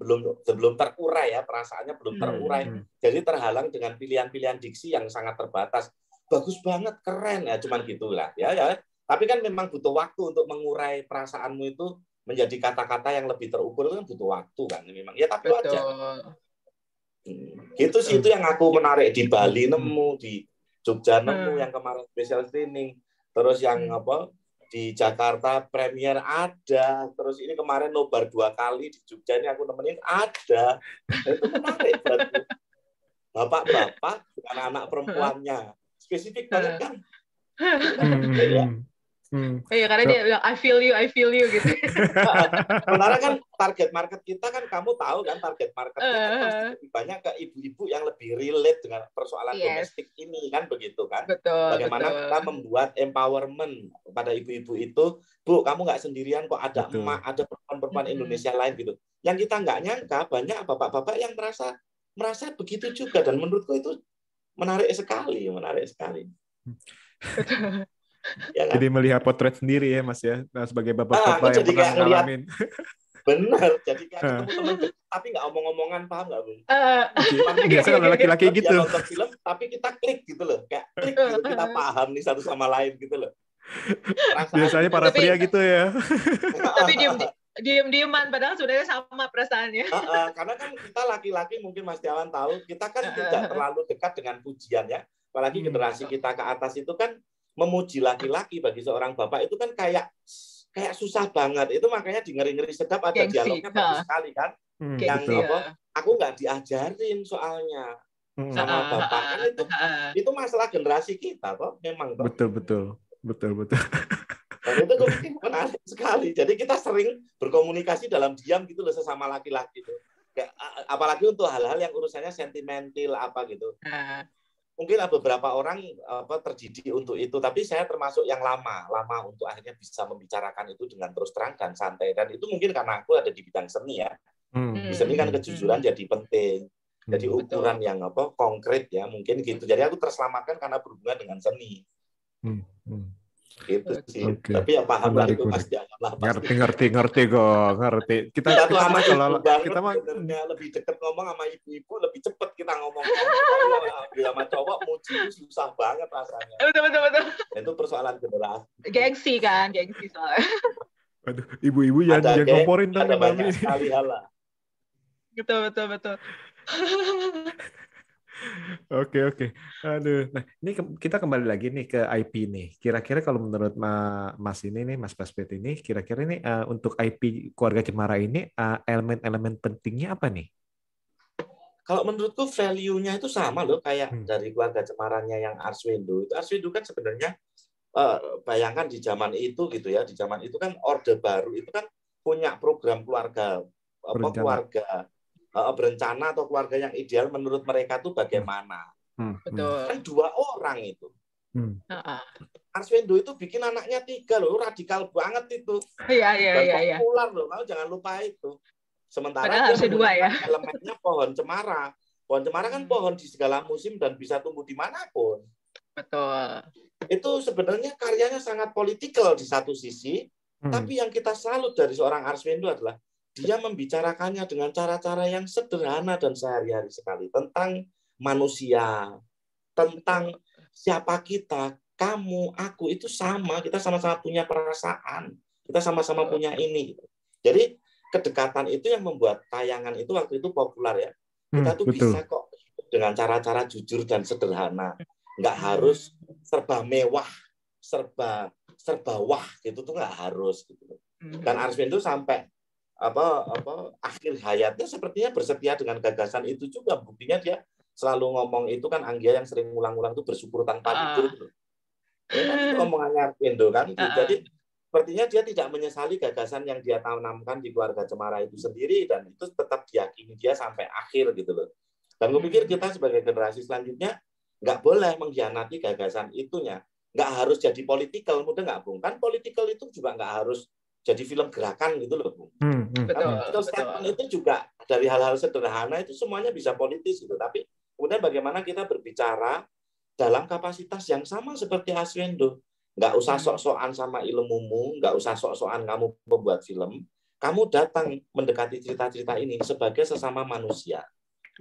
terurai ya, perasaannya belum terurai. Jadi terhalang dengan pilihan-pilihan diksi yang sangat terbatas. Bagus banget, keren ya, cuman gitulah ya. Tapi kan memang butuh waktu untuk mengurai perasaanmu itu menjadi kata-kata yang lebih terukur itu kan butuh waktu kan memang. Ya tapi wajar. Gitu sih, itu yang aku menarik di Bali nemu, di Jogja nemu yang kemarin special training, terus yang di Jakarta premier ada, terus ini kemarin nobar 2 kali di Jogja ini aku nemenin ada. Itu menarik berarti. Bapak-bapak dengan anak perempuannya spesifik banget kan. Iya, karena dia bilang I feel you gitu. Sementara kan target market kita kan kamu tahu kan target marketnya kan pasti lebih banyak ke ibu-ibu yang lebih relate dengan persoalan domestik ini kan begitu kan. Bagaimana kita membuat empowerment pada ibu-ibu itu, Bu, kamu nggak sendirian kok, ada emak, ada perempuan-perempuan Indonesia lain gitu. Yang kita nggak nyangka banyak bapak-bapak yang merasa begitu juga, dan menurutku itu menarik sekali. Ya, kan? Jadi melihat potret sendiri ya Mas ya, nah, sebagai bapak-bapak yang pernah ngalamin. Bener, jadi kayak ketemu teman tapi nggak omong-omongan, paham nggak, Bung? Biasa kalau laki-laki gitu. Dia nonton film, tapi kita klik gitu loh, kayak klik gitu, kita paham nih satu sama lain gitu loh. Biasanya para pria gitu ya. Tapi diem-dieman, padahal sebenarnya sama perasaannya. Karena kan kita laki-laki, mungkin Mas Tiawan tahu, kita kan tidak terlalu dekat dengan pujian ya, apalagi generasi kita ke atas itu kan memuji laki-laki bagi seorang bapak itu kan kayak susah banget. Itu makanya di Ngeri-Ngeri Sedap ada dialognya bagus sekali kan. Yang aku nggak diajarin soalnya sama bapak. Kan itu masalah generasi kita toh, memang toh. Betul. Dan itu menarik sekali. Jadi kita sering berkomunikasi dalam diam gitu loh sesama laki-laki tuh. Kayak, apalagi untuk hal-hal yang urusannya sentimental apa gitu. Mungkin ada beberapa orang terdidik untuk itu, tapi saya termasuk yang lama untuk akhirnya bisa membicarakan itu dengan terus terang dan santai. Dan itu mungkin karena aku ada di bidang seni ya. Di seni kan kejujuran jadi penting. Jadi ukuran yang konkret ya, mungkin gitu. Jadi aku terselamatkan karena berhubungan dengan seni. Gitu sih. Okay. Tapi ya paham lah itu pasti janganlah. Ngerti kok. Kita sama kalau kita mah lebih dekat ngomong sama ibu-ibu, lebih cepat kita ngomong. Sama cowok muji itu susah banget rasanya. Betul. Itu persoalan generasi. Gengsi soalnya. Aduh, ibu-ibu jangan ngomporin dong. Ada banyak sekali hal lah. Betul. Oke. Aduh. Nah, ini kita kembali lagi nih ke IP nih. Kira-kira kalau menurut Mas ini nih, Mas Basbet ini, kira-kira ini untuk IP Keluarga Cemara ini elemen-elemen pentingnya apa nih? Kalau menurutku value-nya itu sama loh kayak dari Keluarga Cemaranya yang Arswendo. Arswendo kan sebenarnya bayangkan di zaman itu gitu ya, di zaman itu kan Orde Baru itu kan punya program keluarga berencana atau keluarga yang ideal menurut mereka tuh bagaimana. Betul. Kan 2 orang itu. Arswendo itu bikin anaknya 3 loh, radikal banget itu. Iya. Populer loh, kamu jangan lupa itu. Sementara padahal harus 2 ya. Elemennya pohon cemara. Pohon cemara kan pohon di segala musim dan bisa tumbuh dimanapun. Betul. Itu sebenarnya karyanya sangat politikal di satu sisi, tapi yang kita salut dari seorang Arswendo adalah dia membicarakannya dengan cara-cara yang sederhana dan sehari-hari sekali tentang manusia, tentang siapa kita, kamu, aku itu sama, kita sama-sama punya perasaan, kita sama-sama punya ini. Jadi kedekatan itu yang membuat tayangan itu waktu itu populer ya. Kita tuh bisa kok dengan cara-cara jujur dan sederhana, nggak harus serba mewah, serba wah gitu tuh nggak harus gitu. Dan Arswendo sampai akhir hayatnya sepertinya bersetia dengan gagasan itu juga. Buktinya dia selalu ngomong itu kan, Anggia yang sering ulang-ulang itu bersyukur tanpa tidur. Itu omongannya Arswendo kan. Jadi sepertinya dia tidak menyesali gagasan yang dia tanamkan di Keluarga Cemara itu sendiri, dan itu tetap diyakini dia sampai akhir gitu loh. Dan gue pikir kita sebagai generasi selanjutnya nggak boleh mengkhianati gagasan itunya. Nggak harus jadi politikal, mudah nggak, Bung? Kan politikal itu juga nggak harus jadi film gerakan gitu loh, Bung. Betul. Statement itu juga dari hal-hal sederhana itu semuanya bisa politis gitu. Tapi kemudian bagaimana kita berbicara dalam kapasitas yang sama seperti Arswendo. Nggak usah sok-sokan sama ilmumu, nggak usah sok-sokan kamu membuat film. Kamu datang mendekati cerita-cerita ini sebagai sesama manusia.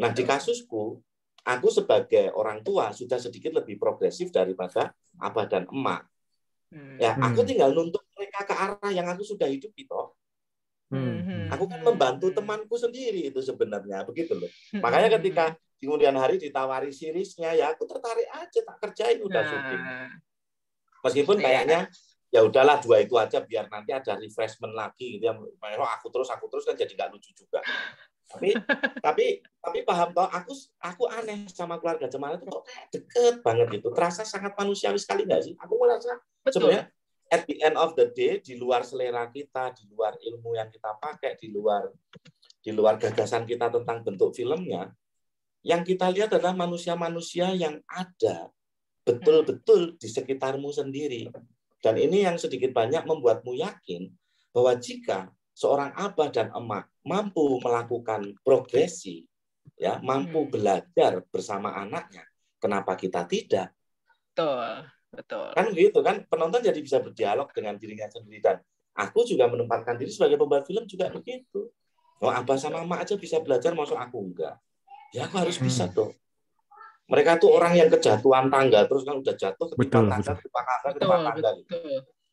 Nah, di kasusku, aku sebagai orang tua sudah sedikit lebih progresif daripada abah dan emak. Ya, aku tinggal nuntut mereka ke arah yang aku sudah hidup itu. Aku kan membantu temanku sendiri itu sebenarnya, begitu loh. Makanya ketika di kemudian hari ditawari seriesnya, ya aku tertarik aja, tak kerjain udah syuting. Meskipun kayaknya ya udahlah 2 itu aja biar nanti ada refreshment lagi gitu ya. Kalau aku terus kan jadi nggak lucu juga. Tapi paham toh, aku aneh sama Keluarga Cemara itu kok kayak deket banget gitu. Terasa sangat manusiawi sekali nggak sih? Aku merasa sebenarnya at the end of the day, di luar selera kita, di luar ilmu yang kita pakai, di luar gagasan kita tentang bentuk filmnya, yang kita lihat adalah manusia-manusia yang ada betul-betul di sekitarmu sendiri. Dan ini yang sedikit banyak membuatmu yakin bahwa jika seorang abah dan emak mampu melakukan progresi, ya, mampu belajar bersama anaknya, kenapa kita tidak? Betul. Kan gitu kan, penonton jadi bisa berdialog dengan dirinya sendiri, dan aku juga menempatkan diri sebagai pembuat film juga begitu. Oh, abah sama emak aja bisa belajar, maksud aku enggak. Ya aku harus bisa tuh. Mereka tuh orang yang kejatuhan tangga terus kan udah jatuh ketimpa tangga gitu.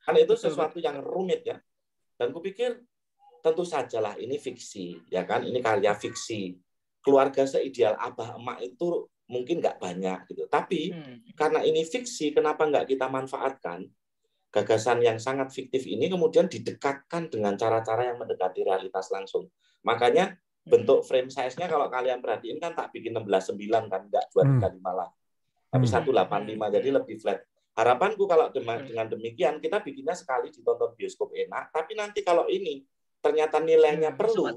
Kan itu sesuatu yang rumit ya. Dan kupikir tentu sajalah ini fiksi, ya kan? Ini karya fiksi. Keluarga seideal abah emak itu mungkin nggak banyak gitu. Tapi karena ini fiksi, kenapa nggak kita manfaatkan gagasan yang sangat fiktif ini kemudian didekatkan dengan cara-cara yang mendekati realitas langsung. Makanya bentuk frame size-nya kalau kalian perhatiin kan tak bikin 16:9 kan, nggak 2:35 lah. Tapi 1:85, jadi lebih flat. Harapanku kalau dengan demikian kita bikinnya sekali ditonton bioskop enak, tapi nanti kalau ini ternyata nilainya perlu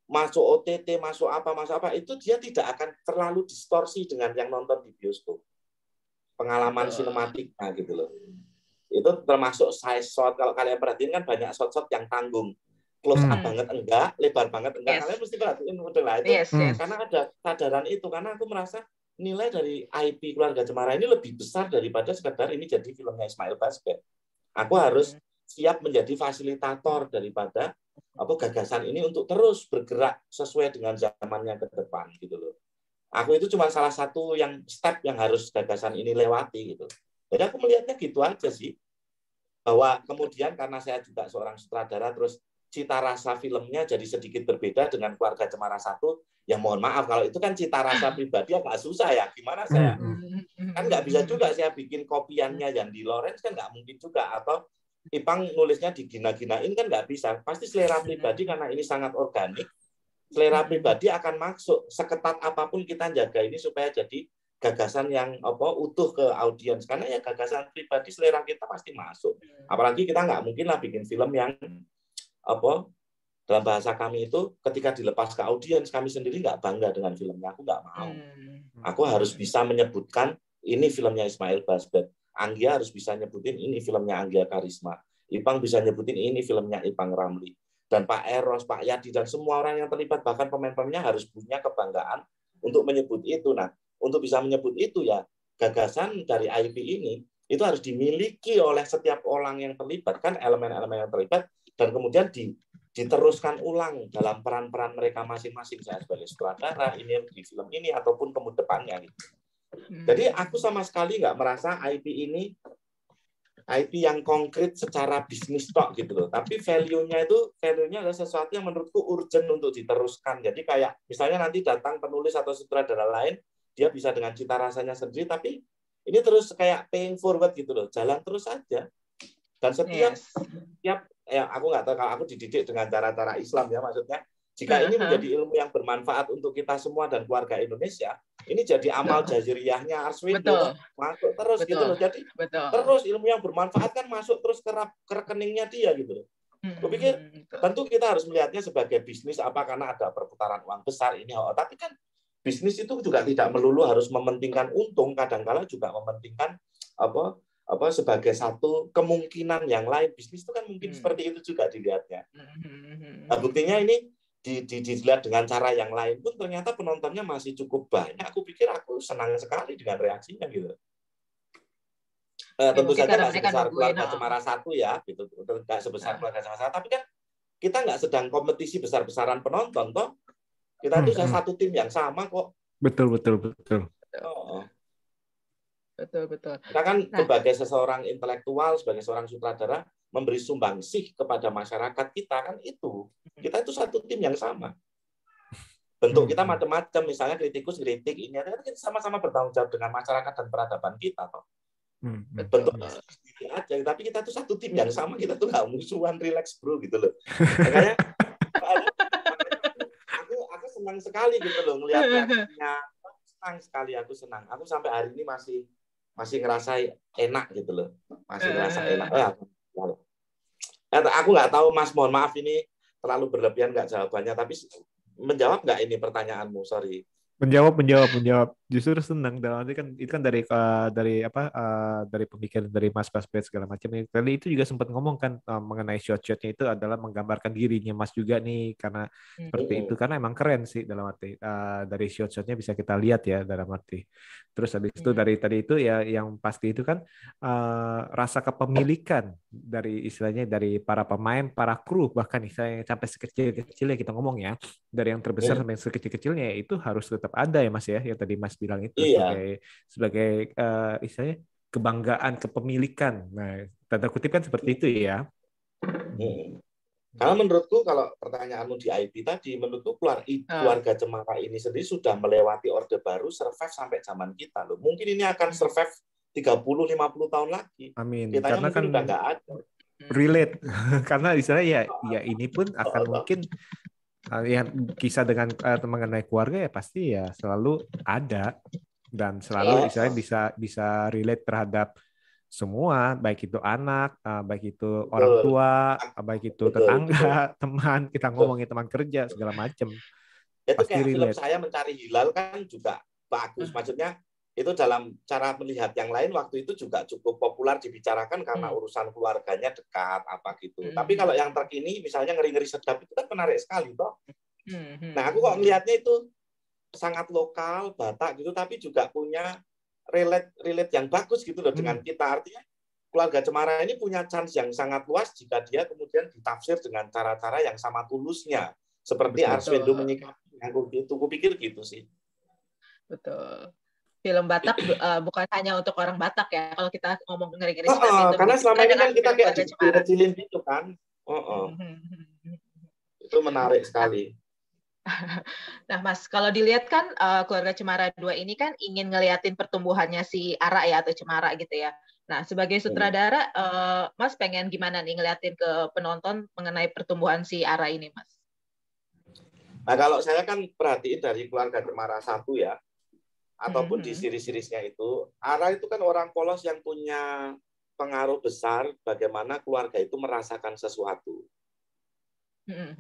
masuk OTT, masuk apa, itu dia tidak akan terlalu distorsi dengan yang nonton di bioskop. Pengalaman sinematiknya gitu loh. Itu termasuk size shot. Kalau kalian perhatiin kan banyak shot-shot yang tanggung. Close up banget enggak, lebar banget enggak. Kalian mesti perhatiin model lah itu. Karena ada kesadaran itu. Karena aku merasa nilai dari IP Keluarga Cemara ini lebih besar daripada sekedar ini jadi filmnya Ismail Basbet. Aku harus siap menjadi fasilitator daripada gagasan ini untuk terus bergerak sesuai dengan zamannya ke depan gitu loh. Aku itu cuma salah satu yang step yang harus gagasan ini lewati gitu. Jadi aku melihatnya gitu aja sih. Bahwa kemudian karena saya juga seorang sutradara, terus cita rasa filmnya jadi sedikit berbeda dengan Keluarga Cemara 1. Ya mohon maaf, kalau itu kan cita rasa pribadi agak susah ya. Gimana saya? Kan nggak bisa juga saya bikin kopiannya Yandi Lawrence, kan nggak mungkin juga. Atau Ipang nulisnya digina-ginain kan nggak bisa. Pasti selera pribadi karena ini sangat organik. Selera pribadi akan masuk. Seketat apapun kita jaga ini supaya jadi gagasan yang utuh ke audiens. Karena ya gagasan pribadi selera kita pasti masuk. Apalagi kita nggak mungkin lah bikin film yang dalam bahasa kami itu ketika dilepas ke audiens kami sendiri nggak bangga dengan filmnya. Aku nggak mau. Aku harus bisa menyebutkan ini filmnya Ismail Basbet. Anggia harus bisa nyebutin ini filmnya Anggia Karisma. Ipang bisa nyebutin ini filmnya Ipang Ramli. Dan Pak Eros, Pak Yadi, dan semua orang yang terlibat, bahkan pemain-pemainnya harus punya kebanggaan untuk menyebut itu. Nah, untuk bisa menyebut itu ya, gagasan dari IP ini, itu harus dimiliki oleh setiap orang yang terlibat, kan elemen-elemen yang terlibat, dan kemudian diteruskan ulang dalam peran-peran mereka masing-masing. Saya sebagai sutradara, ini di film ini, ataupun kemudian depannya. Gitu. Jadi aku sama sekali nggak merasa IP ini IP yang konkret secara bisnis tok gitu loh. Tapi value-nya adalah sesuatu yang menurutku urgent untuk diteruskan. Jadi kayak misalnya nanti datang penulis atau sutradara lain, dia bisa dengan cita rasanya sendiri, tapi ini terus kayak paying forward gitu loh. Jalan terus aja. Dan setiap ya aku nggak tahu, kalau aku dididik dengan cara-cara Islam ya, maksudnya jika ini menjadi ilmu yang bermanfaat untuk kita semua dan keluarga Indonesia, ini jadi amal jaziriyahnya Arswin masuk terus gitu loh. Jadi terus ilmu yang bermanfaat kan masuk terus ke rekeningnya dia gitu loh. Aku pikir tentu kita harus melihatnya sebagai bisnis karena ada perputaran uang besar ini. Tapi kan bisnis itu juga tidak melulu harus mementingkan untung, kadang-kala juga mementingkan sebagai satu kemungkinan yang lain. Bisnis itu kan mungkin seperti itu juga dilihatnya. Nah, buktinya ini dilihat dengan cara yang lain pun ternyata penontonnya masih cukup banyak. Aku pikir aku senang sekali dengan reaksinya gitu. Tentu saja nggak sebesar Keluarga Cemara 1 ya, gitu. Nggak sebesar Keluarga Cemara 1, tapi kan kita nggak sedang kompetisi besar-besaran penonton, toh. Kita itu satu tim yang sama kok. Betul. Betul. Kita kan sebagai seseorang intelektual, sebagai seorang sutradara, memberi sumbangsih kepada masyarakat kita, kan itu. Kita itu satu tim yang sama. Bentuk kita macam-macam, misalnya kritikus kritik ini, kan kita sama-sama bertanggung jawab dengan masyarakat dan peradaban kita, toh. Bentuknya sendiri aja, tapi kita tuh satu tim yang sama, kita tuh nggak musuhan, relax bro gitu loh. Makanya aku senang sekali gitu loh ngelihat reaksinya, senang sekali, aku senang. Aku sampai hari ini masih ngerasa enak gitu loh, masih ngerasa enak. Aku nggak tahu Mas, mohon maaf ini terlalu berlebihan nggak jawabannya, tapi menjawab nggak ini pertanyaanmu? Sorry. Menjawab. Justru senang dalam arti kan itu kan dari pemikiran dari Mas Basbet segala macam. Tadi itu juga sempat ngomong kan mengenai shot-shotnya itu adalah menggambarkan dirinya Mas juga nih, karena seperti itu, karena emang keren sih dalam arti dari shot-shotnya bisa kita lihat ya dalam arti. Terus habis itu dari tadi itu ya yang pasti itu kan rasa kepemilikan dari istilahnya dari para pemain, para kru, bahkan istilahnya sampai sekecil-kecilnya kita ngomong ya, dari yang terbesar sampai yang sekecil-kecilnya itu harus tetap ada ya Mas ya, yang tadi Mas bilang itu sebagai istilahnya kebanggaan, kepemilikan. Nah, tanda kutip kan seperti itu ya. Karena menurutku kalau pertanyaanmu di IP tadi, menurutku keluarga Cemara ini sendiri sudah melewati Orde Baru, survive sampai zaman kita loh. Mungkin ini akan survive 30-50 tahun lagi. Amin. Kita karena kan udah nggak ada. Relate. Karena istilahnya ya ini pun akan mungkin yang kisah dengan mengenai keluarga ya pasti ya selalu ada dan selalu istilahnya bisa relate terhadap semua, baik itu anak, baik itu orang tua, baik itu tetangga, teman, kita ngomongin teman kerja segala macam. Itu kayak film Saya Mencari Hilal kan juga bagus, maksudnya itu dalam cara melihat yang lain waktu itu juga cukup populer dibicarakan karena urusan keluarganya dekat apa gitu. Tapi kalau yang terkini misalnya Ngeri-Ngeri Sedap itu kan menarik sekali toh. Nah aku kok melihatnya itu sangat lokal, Batak gitu, tapi juga punya relate yang bagus gitu loh dengan kita. Artinya keluarga Cemara ini punya chance yang sangat luas jika dia kemudian ditafsir dengan cara-cara yang sama tulusnya. Seperti Arswendo menyikapi. Aku pikir gitu sih. Betul. Film Batak bukan hanya untuk orang Batak ya. Kalau kita ngomong Ngeri-Ngeri Sedap itu. Karena selama ini kan kita kayak dikecilin gitu kan. Itu menarik sekali. Nah, Mas, kalau dilihat kan keluarga Cemara 2 ini kan ingin ngeliatin pertumbuhannya si Ara ya atau Cemara gitu ya. Nah, sebagai sutradara, Mas pengen gimana nih ngeliatin ke penonton mengenai pertumbuhan si Ara ini, Mas? Nah, kalau saya kan perhatiin dari keluarga Cemara 1 ya, ataupun di siri-sirisnya itu, Ara itu kan orang polos yang punya pengaruh besar bagaimana keluarga itu merasakan sesuatu.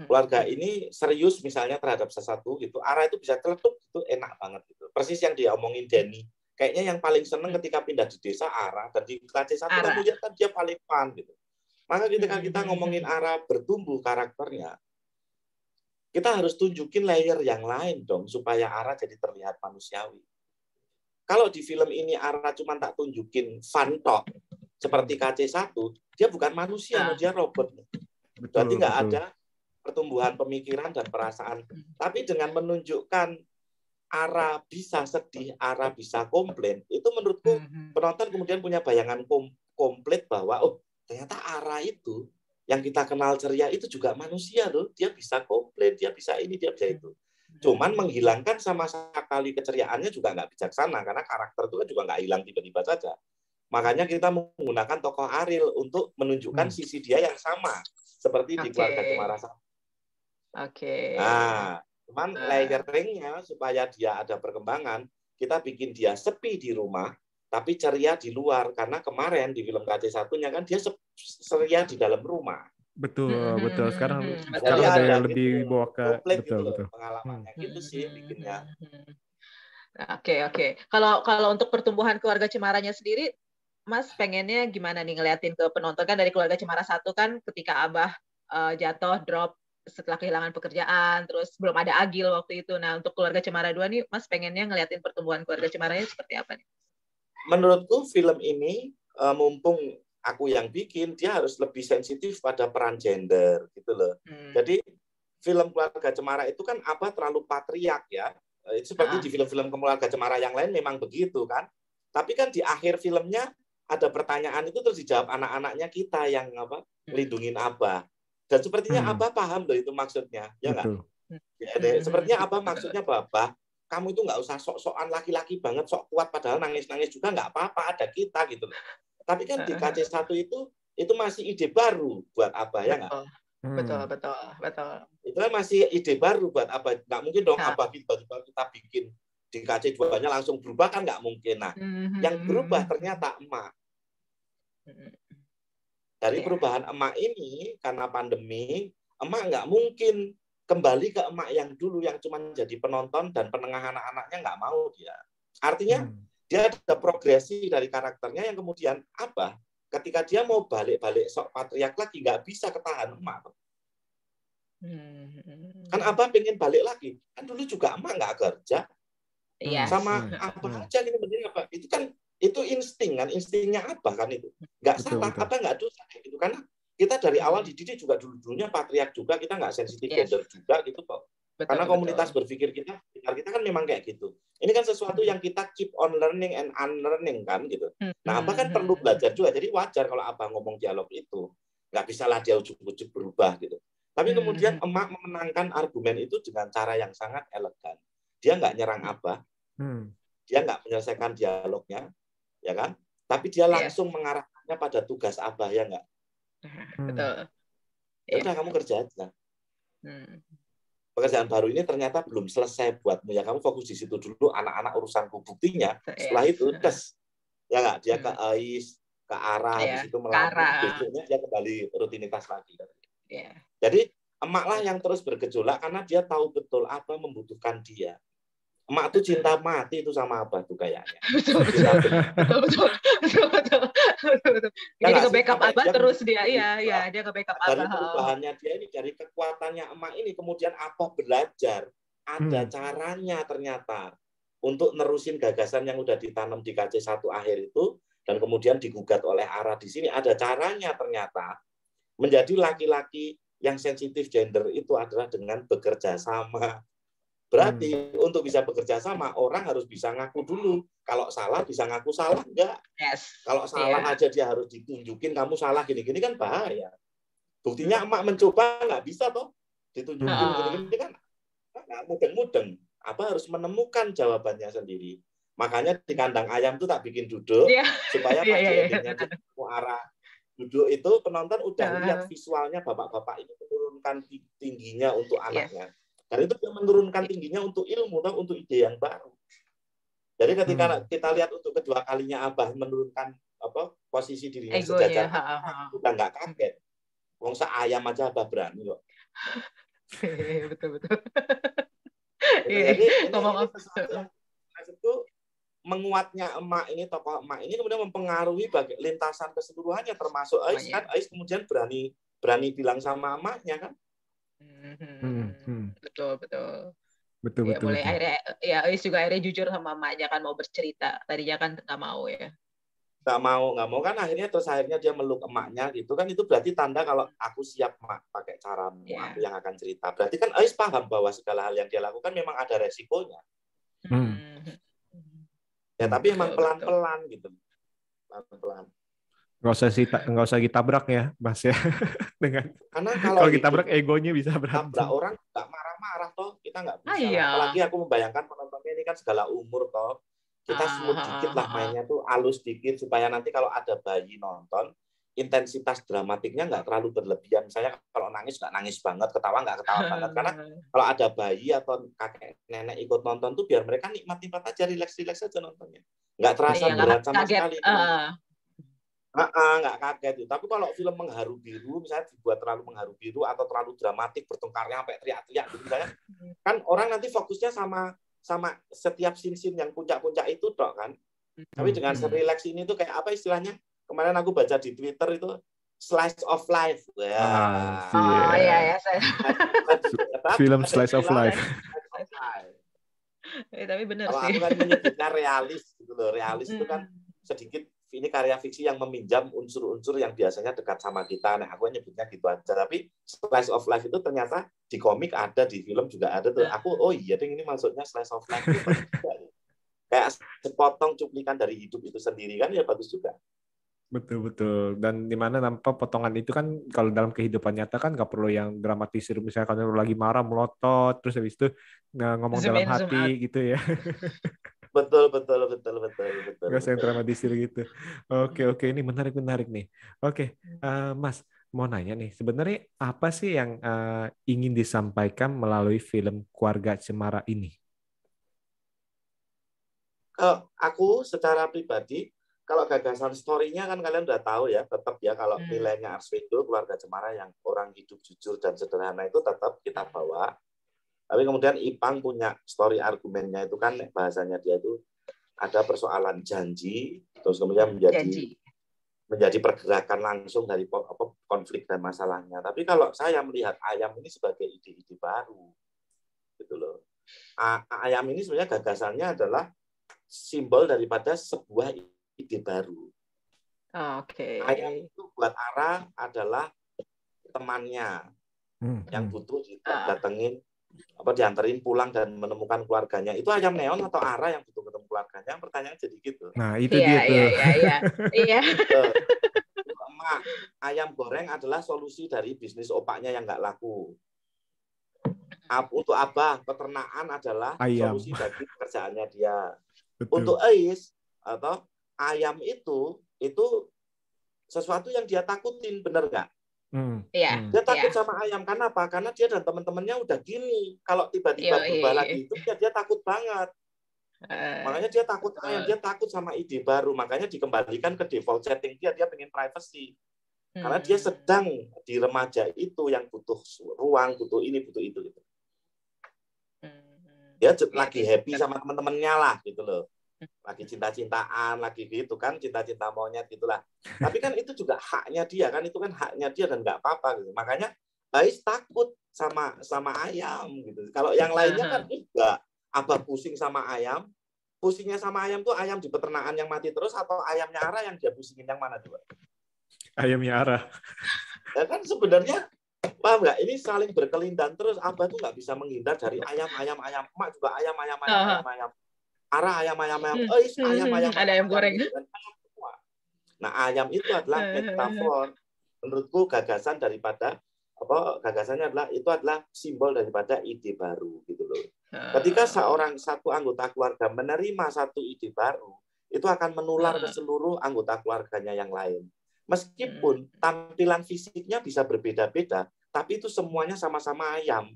Keluarga ini serius misalnya terhadap sesuatu gitu, Ara itu bisa celetuk itu enak banget gitu. Persis yang dia omongin Denny. Kayaknya yang paling seneng ketika pindah di desa Ara, dan di KC1 kemudian kan dia paling fun gitu. Maka ketika kita ngomongin Ara bertumbuh karakternya, kita harus tunjukin layer yang lain dong supaya Ara jadi terlihat manusiawi. Kalau di film ini Ara cuma tak tunjukin fun talk seperti KC1, dia bukan manusia, dia robot. Berarti nggak ada pertumbuhan pemikiran dan perasaan. Tapi dengan menunjukkan Ara bisa sedih, Ara bisa komplain, itu menurutku penonton kemudian punya bayangan komplit bahwa oh ternyata Ara itu yang kita kenal ceria itu juga manusia loh. Dia bisa komplain, dia bisa ini, dia bisa itu. Cuman menghilangkan sama sekali keceriaannya juga nggak bijaksana, karena karakter itu kan juga nggak hilang tiba-tiba saja. Makanya kita menggunakan tokoh Ariel untuk menunjukkan sisi dia yang sama seperti di keluarga Cemara. Nah, cuman layering-nya supaya dia ada perkembangan, kita bikin dia sepi di rumah, tapi ceria di luar. Karena kemarin di film KC1-nya kan dia ceria di dalam rumah. Betul. Sekarang ada lebih gitu, bawa ke betul. Pengalamannya gitu sih bikinnya. Oke. Kalau untuk pertumbuhan keluarga Cemaranya sendiri, Mas pengennya gimana nih ngeliatin ke penonton? Kan dari keluarga Cemara 1 kan ketika Abah jatuh drop setelah kehilangan pekerjaan, terus belum ada Agil waktu itu. Nah, untuk keluarga Cemara 2 nih, Mas pengennya ngeliatin pertumbuhan keluarga Cemaranya seperti apa nih? Menurutku film ini mumpung aku yang bikin, dia harus lebih sensitif pada peran gender gitu loh. Jadi film keluarga Cemara itu kan Abah terlalu patriark ya. Itu seperti di film-film keluarga Cemara yang lain memang begitu kan. Tapi kan di akhir filmnya ada pertanyaan itu terus dijawab anak-anaknya kita yang apa lindungin Abah. Dan sepertinya Abah paham loh itu maksudnya, ya nggak? Ya, sepertinya Abah maksudnya Bapak, kamu itu nggak usah sok-sokan laki-laki banget, sok kuat padahal nangis-nangis juga nggak apa-apa, ada kita gitu. Tapi kan di KC1 itu masih ide baru buat Abah, ya nggak? Betul. Itu kan masih ide baru buat Abah. Nggak mungkin dong Abah tiba-tiba kita bikin di KC2-nya langsung berubah, kan nggak mungkin. Nah, yang berubah ternyata emak. Dari perubahan emak ini, karena pandemi, emak nggak mungkin kembali ke emak yang dulu, yang cuma jadi penonton dan penengah anak-anaknya, nggak mau dia. Artinya, dia ada progresi dari karakternya yang kemudian apa? Ketika dia mau balik-balik sok patriark lagi, nggak bisa ketahan emak. Kan Abah pengen balik lagi. Kan dulu juga emak nggak kerja. Sama Abah aja ini penting apa? Itu kan itu insting kan, instingnya Abah kan itu. Nggak salah, Abah nggak dosa gitu. Karena kita dari awal dididik juga dulu-dulunya patriark juga, kita nggak sensitif gender juga gitu kok. Karena komunitas berpikir kita kan memang kayak gitu. Ini kan sesuatu yang kita keep on learning and unlearning kan gitu. Nah, Abah kan perlu belajar juga. Jadi wajar kalau Abah ngomong dialog itu. Nggak bisalah dia ujuk-ujuk berubah gitu. Tapi kemudian emak memenangkan argumen itu dengan cara yang sangat elegan. Dia nggak nyerang Abah. Dia nggak menyelesaikan dialognya, ya kan? Tapi dia langsung mengarahkannya pada tugas Abah, ya nggak? Betul. Ya udah, kamu kerja aja. Pekerjaan baru ini ternyata belum selesai buatmu, ya kamu fokus di situ dulu, anak-anak urusanku. Buktinya setelah itu ya nggak, dia ke Ais, ke Arah, di situ melamar, besoknya dia kembali rutinitas lagi. Jadi emak lah yang terus bergejolak karena dia tahu betul apa membutuhkan dia. Emak tuh cinta mati itu sama Abah tuh kayaknya. Betul. Jadi ke backup Abah terus dia, dia ke backup Abah. Dari perubahannya dia ini, dari kekuatannya emak ini, kemudian Abah belajar ada caranya ternyata untuk nerusin gagasan yang udah ditanam di KC1 akhir itu, dan kemudian digugat oleh Arah di sini. Ada caranya ternyata menjadi laki-laki yang sensitif gender itu adalah dengan bekerja sama. Berarti untuk bisa bekerja sama, orang harus bisa ngaku dulu. Kalau salah bisa ngaku salah, enggak. Kalau salah aja dia harus ditunjukin kamu salah gini-gini kan bahaya. Buktinya emak mencoba nggak bisa toh ditunjukin gini-gini kan nggak mudeng-mudeng. Apa harus menemukan jawabannya sendiri. Makanya di kandang ayam tuh tak bikin duduk supaya pas endingnya ketemu Arah duduk itu penonton udah lihat visualnya bapak-bapak ini menurunkan tingginya untuk anaknya. Dan itu dia menurunkan tingginya untuk ilmu, untuk ide yang baru. Jadi ketika kita lihat untuk kedua kalinya Abah menurunkan posisi dirinya sejajar, udah nggak kaget. Wong ayam aja Abah berani kok. Betul. Jadi itu menguatnya emak ini, tokoh emak ini kemudian mempengaruhi lintasan keseluruhannya, termasuk Ais kan. Ais kemudian berani bilang sama emaknya kan. Betul. Mulai akhirnya Ais juga akhirnya jujur sama emaknya kan, mau bercerita. Tadinya kan nggak mau ya. Nggak mau kan, akhirnya dia meluk emaknya gitu kan. Itu berarti tanda kalau aku siap mak pakai caramu, aku yang akan cerita. Berarti kan Ais paham bahwa segala hal yang dia lakukan memang ada resikonya. Ya tapi emang pelan-pelan gitu. Pelan-pelan. Nggak usah ditabrak ya, Mas ya. Karena kalau ditabrak egonya bisa berantem. Tabrak orang nggak marah-marah toh, kita nggak bisa. Apalagi aku membayangkan penontonnya ini kan segala umur toh. Kita smooth dikit lah mainnya tuh, halus dikit supaya nanti kalau ada bayi nonton, intensitas dramatiknya nggak terlalu berlebihan. Misalnya kalau nangis nggak nangis banget, ketawa nggak ketawa banget. Karena kalau ada bayi atau kakek nenek ikut nonton tuh biar mereka nikmat-nikmat aja, relax-relax aja nontonnya. Nggak terasa berat sama sekali. Nggak kaget itu. Tapi kalau film mengharu biru misalnya dibuat terlalu mengharu biru atau terlalu dramatik, bertengkarnya sampai teriak-teriak gitu misalnya, kan orang nanti fokusnya sama setiap scene yang puncak-puncak itu dok kan. Tapi dengan relax ini tuh kayak apa istilahnya? Kemarin aku baca di Twitter itu slice of life. Film slice of life. Tapi benar sih. Kalau aku kan menyebutnya realis gitu loh. Realis itu kan sedikit ini karya fiksi yang meminjam unsur-unsur yang biasanya dekat sama kita. Nah, aku nyebutnya gitu aja. Tapi slice of life itu ternyata di komik ada, di film juga ada tuh. Aku iya deh, ini maksudnya slice of life. Kayak sepotong cuplikan dari hidup itu sendiri kan ya bagus juga. Betul-betul. Dan dimana nampak potongan itu kan kalau dalam kehidupan nyata kan nggak perlu yang dramatisir. Misalnya kalau lagi marah melotot, terus habis itu ngomong Zoom dalam in, zoom out. hati gitu ya. Betul. Nggak usah yang dramatisir gitu. Oke. Ini menarik nih. Oke, Mas, mau nanya nih. Sebenarnya apa sih yang ingin disampaikan melalui film Keluarga Cemara ini? Aku secara pribadi, kalau gagasan story-nya kan kalian udah tahu ya, tetap ya kalau nilainya Arswendo, Keluarga Cemara yang orang hidup jujur dan sederhana itu tetap kita bawa. Tapi kemudian Ipang punya story argumennya itu kan bahasanya dia itu ada persoalan janji, terus kemudian menjadi pergerakan langsung dari konflik dan masalahnya. Tapi kalau saya melihat Ayam ini sebagai ide-ide baru, gitu loh. Ayam ini sebenarnya gagasannya adalah simbol daripada sebuah ide baru. Oke. Ayam itu buat Ara adalah temannya yang butuh didatengin, dianterin pulang dan menemukan keluarganya. Itu Ayam Neon atau Ara yang butuh ketemu keluarganya? Pertanyaan jadi gitu. Nah, itu dia tuh. Iya. Emak, ayam goreng adalah solusi dari bisnis opaknya yang nggak laku. Untuk Abah, peternakan adalah ayam. Solusi dari pekerjaannya dia. Betul. Untuk Ais atau ayam itu sesuatu yang dia takutin, bener nggak? Iya. Dia takut sama ayam karena apa? Karena dia dan teman-temannya udah gini. Kalau tiba-tiba berubah lagi itu dia takut banget. Makanya dia takut ayam, dia takut sama ide baru. Makanya dikembalikan ke default setting dia pengen privacy. Karena dia sedang di remaja itu yang butuh ruang, butuh ini, butuh itu gitu. Dia lagi happy sama teman-temannya lah gitu loh. Lagi cinta-cintaan, lagi gitu kan, cinta-cinta monyet gitulah. Tapi kan itu juga haknya dia kan, itu kan haknya dia dan nggak apa-apa gitu. Makanya Ais takut sama ayam gitu. Kalau yang lainnya kan enggak. Abah pusing sama ayam. Pusingnya sama ayam tuh ayam di peternakan yang mati terus atau ayamnya Ara yang dia pusingin yang mana coba? Ayamnya Ara. Ya kan sebenarnya paham nggak? Ini saling berkelindan terus. Abah tuh nggak bisa menghindar dari ayam. Emak juga ayam. Ara ayam. Ayam. Ada ayam goreng. Nah, ayam itu adalah metafor. Menurutku gagasan daripada gagasannya adalah simbol daripada ide baru gitu loh. Ketika satu anggota keluarga menerima satu ide baru, itu akan menular ke seluruh anggota keluarganya yang lain. Meskipun tampilan fisiknya bisa berbeda-beda, tapi itu semuanya sama-sama ayam.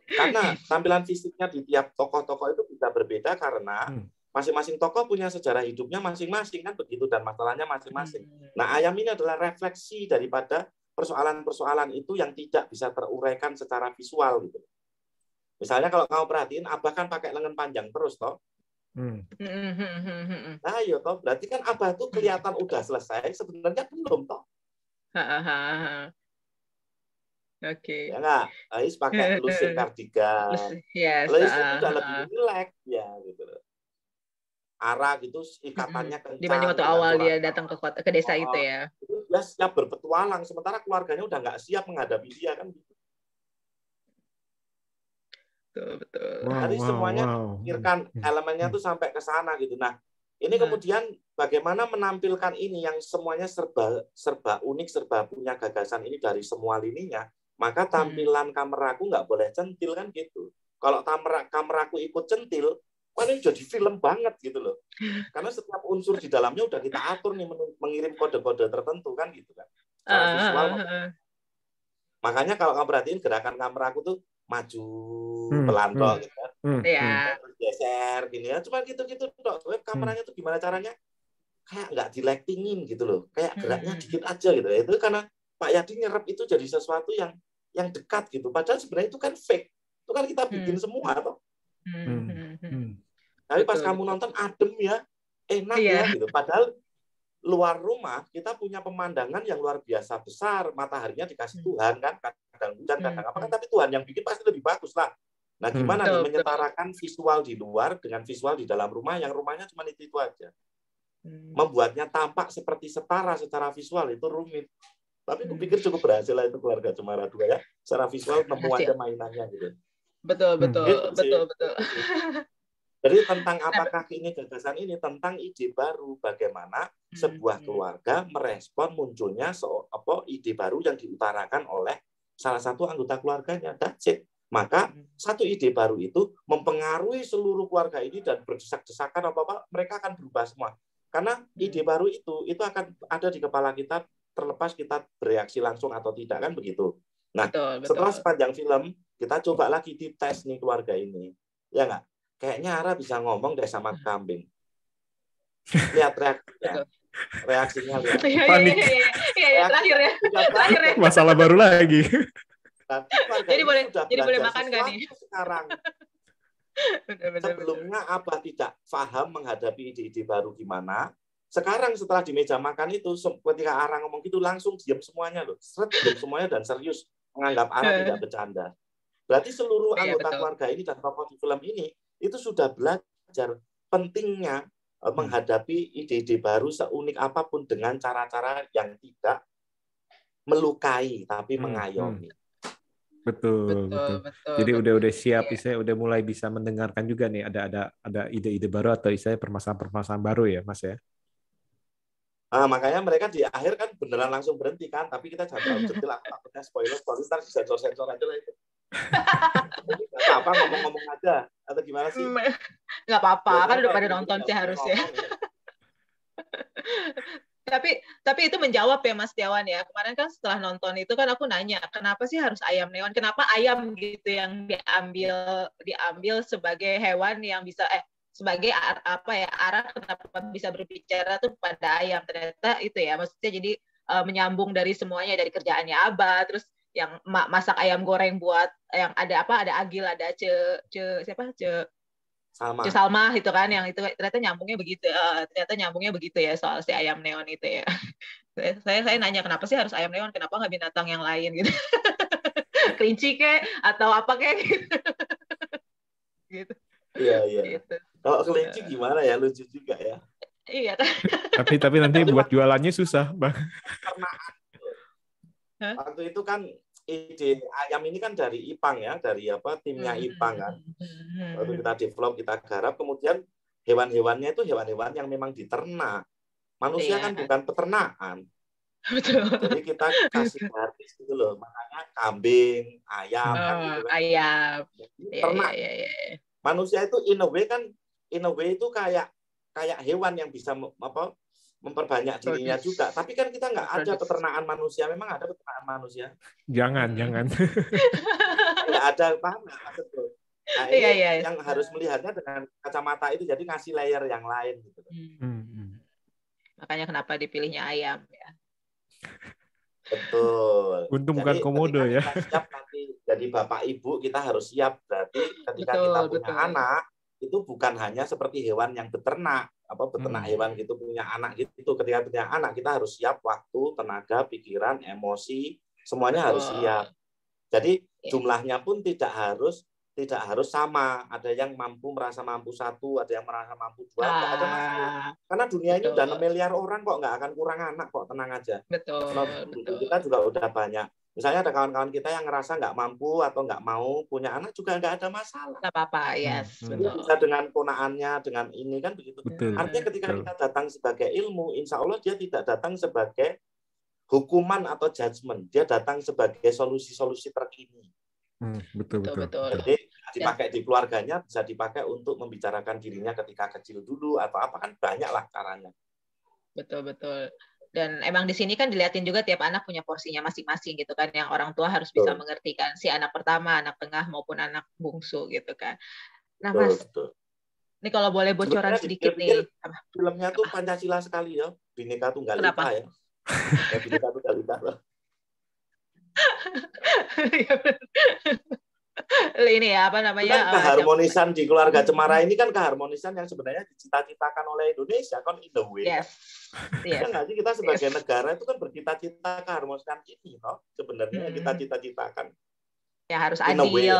Karena tampilan fisiknya di tiap tokoh-tokoh itu bisa berbeda karena masing-masing tokoh punya sejarah hidupnya masing-masing kan begitu dan masalahnya masing-masing. Nah, ayam ini adalah refleksi daripada persoalan-persoalan itu yang tidak bisa teruraikan secara visual gitu. Misalnya kalau kamu perhatiin, Abah kan pakai lengan panjang terus toh. Nah, iya toh, berarti kan Abah tuh kelihatan udah selesai, sebenarnya belum toh. Oke. Ya nggak, Ais pakai lusin kardigan. Yes. Ais itu udah lebih relax ya gitu loh. Ara gitu ikatannya kencang. Dibanding waktu awal dia datang ke desa itu ya. Dia siap berpetualang, sementara keluarganya udah nggak siap menghadapi dia kan gitu. Betul. Jadi semuanya pikirkan elemennya tuh sampai ke sana gitu. Nah, ini kemudian bagaimana menampilkan ini yang semuanya serba unik, serba punya gagasan ini dari semua lininya, maka tampilan kameraku nggak boleh centil kan gitu. Kalau kameraku ikut centil, wah ini jadi film banget gitu loh. Karena setiap unsur di dalamnya udah kita atur nih mengirim kode-kode tertentu kan gitu kan. Secara visual. Makanya kalau kamu perhatiin gerakan kameraku tuh maju pelan gitu kan. Geser gini ya. Cuma gitu-gitu dok. Kameranya tuh gimana caranya? Kayak nggak di-lightingin gitu loh. Kayak geraknya dikit aja gitu. Itu karena Pak Yadi nyerap itu jadi sesuatu yang dekat gitu. Padahal sebenarnya itu kan fake. Itu kan kita bikin semua toh. Tapi pas kamu nonton adem ya, enak ya gitu. Padahal luar rumah kita punya pemandangan yang luar biasa besar. Mataharinya dikasih Tuhan kan, kadang hujan, kadang apa kan. Tapi Tuhan yang bikin pasti lebih bagus lah. Nah gimana nih menyetarakan visual di luar dengan visual di dalam rumah yang rumahnya cuma itu aja. Membuatnya tampak seperti setara secara visual itu rumit. Tapi aku pikir cukup berhasil lah itu Keluarga Cemara 2 ya. Secara visual nemu aja mainannya gitu. Betul. Jadi tentang apakah ini gagasan ini tentang ide baru bagaimana sebuah keluarga merespon munculnya ide baru yang diutarakan oleh salah satu anggota keluarganya. That's it. Maka satu ide baru itu mempengaruhi seluruh keluarga ini dan berdesak-desakan apa-apa mereka akan berubah semua. Karena ide baru itu akan ada di kepala kita terlepas kita bereaksi langsung atau tidak kan begitu. Nah, setelah sepanjang film kita coba lagi dites nih keluarga ini. Ya nggak? Kayaknya Ara bisa ngomong deh sama kambing. Lihat reaksinya. Lihat. Panik. Iya, terakhir ya. Masalah baru lagi. Jadi boleh makan nggak nih? Sekarang. Sebelumnya Abah tidak paham menghadapi ide-ide baru gimana. Sekarang setelah di meja makan itu, ketika Ara ngomong gitu langsung diam semuanya loh. Diam semuanya dan serius menganggap Ara tidak bercanda. Berarti seluruh anggota keluarga ini dan tokoh di film ini itu sudah belajar pentingnya menghadapi ide-ide baru seunik apapun dengan cara-cara yang tidak melukai tapi mengayomi. Betul. Jadi udah siap, saya udah mulai bisa mendengarkan juga nih ada ide-ide baru atau istilahnya permasalahan-permasalahan baru ya, Mas ya. Makanya mereka di akhir kan beneran langsung berhenti kan, tapi kita jangan terlalu detail, aku takutnya spoiler ntar sensor aja lah itu. Nggak apa-apa ngomong-ngomong aja atau gimana sih? Nggak apa-apa, kan udah pada nonton sih harusnya. Tapi itu menjawab ya Mas Tiawan ya. Kemarin kan setelah nonton itu kan aku nanya, kenapa sih harus ayam neon? Kenapa ayam gitu yang diambil sebagai hewan yang bisa sebagai arah kenapa bisa berbicara tuh pada ayam? Ternyata itu ya, maksudnya jadi menyambung dari semuanya, dari kerjaannya Abah, terus yang masak ayam goreng buat yang ada Agil, ada Salma itu kan, yang itu ternyata nyambungnya begitu ya soal si ayam neon itu ya. Saya nanya kenapa sih harus ayam neon, kenapa nggak binatang yang lain gitu. Kelinci kek atau apa kek gitu. Iya. Gitu. Kalau kelinci gimana ya, lucu juga ya. Iya kan. Tapi nanti buat jualannya susah, Bang. Waktu itu kan ide ayam ini kan dari Ipang ya, dari timnya Ipang kan. Waktu kita develop, kita garap, kemudian hewan-hewannya itu hewan-hewan yang memang diternak. Manusia kan bukan peternakan. Betul. Jadi kita kasih gratis gitu loh, makanya kambing, ayam kan gitu kan. Ayam. Ternak. Manusia itu in a way itu kayak hewan yang bisa memperbanyak dirinya juga. Tapi kan kita nggak ada peternakan manusia. Memang ada peternakan manusia? Jangan. Nggak ada, paham nggak maksudku? Nah, ini yang harus melihatnya dengan kacamata itu, jadi ngasih layer yang lain. Gitu. Makanya kenapa dipilihnya ayam ya. Betul. Untung bukan komodo ya. Kita siap nanti jadi bapak ibu, kita harus siap. Berarti ketika kita punya anak, itu bukan hanya seperti hewan yang beternak hewan gitu, punya anak gitu. Ketika punya anak kita harus siap waktu, tenaga, pikiran, emosi, semuanya harus siap. Jadi jumlahnya pun tidak harus sama. Ada yang merasa mampu satu, ada yang merasa mampu dua, nggak ada masalah. Karena dunia ini udah 6 miliar orang kok, nggak akan kurang anak kok, tenang aja. Betul. Kita juga udah banyak. Misalnya ada kawan-kawan kita yang ngerasa nggak mampu atau nggak mau punya anak juga nggak ada masalah. Nggak apa-apa, yes. Jadi bisa dengan ponaannya, dengan ini kan begitu. Betul. Artinya ketika kita datang sebagai ilmu, insya Allah dia tidak datang sebagai hukuman atau judgement. Dia datang sebagai solusi-solusi terkini. Betul. Jadi dipakai di keluarganya, bisa dipakai untuk membicarakan dirinya ketika kecil dulu atau apa, kan banyak lah caranya. Betul. Dan emang di sini kan dilihatin juga tiap anak punya porsinya masing-masing gitu kan, yang orang tua harus bisa mengerti kan, si anak pertama, anak tengah maupun anak bungsu gitu kan. Nah Mas, ini kalau boleh bocoran sedikit nih. Filmnya tuh Pancasila sekali ya, Bhinneka Tunggal Ika ya. Bhinneka Tunggal Ika. Ini ya keharmonisan di keluarga Cemara ini kan keharmonisan yang sebenarnya dicita-citakan oleh Indonesia kan, in the way. Yes. Kan kita sebagai negara itu kan bercita-cita keharmonisan ini sebenarnya kita cita-citakan. Ya harus adil.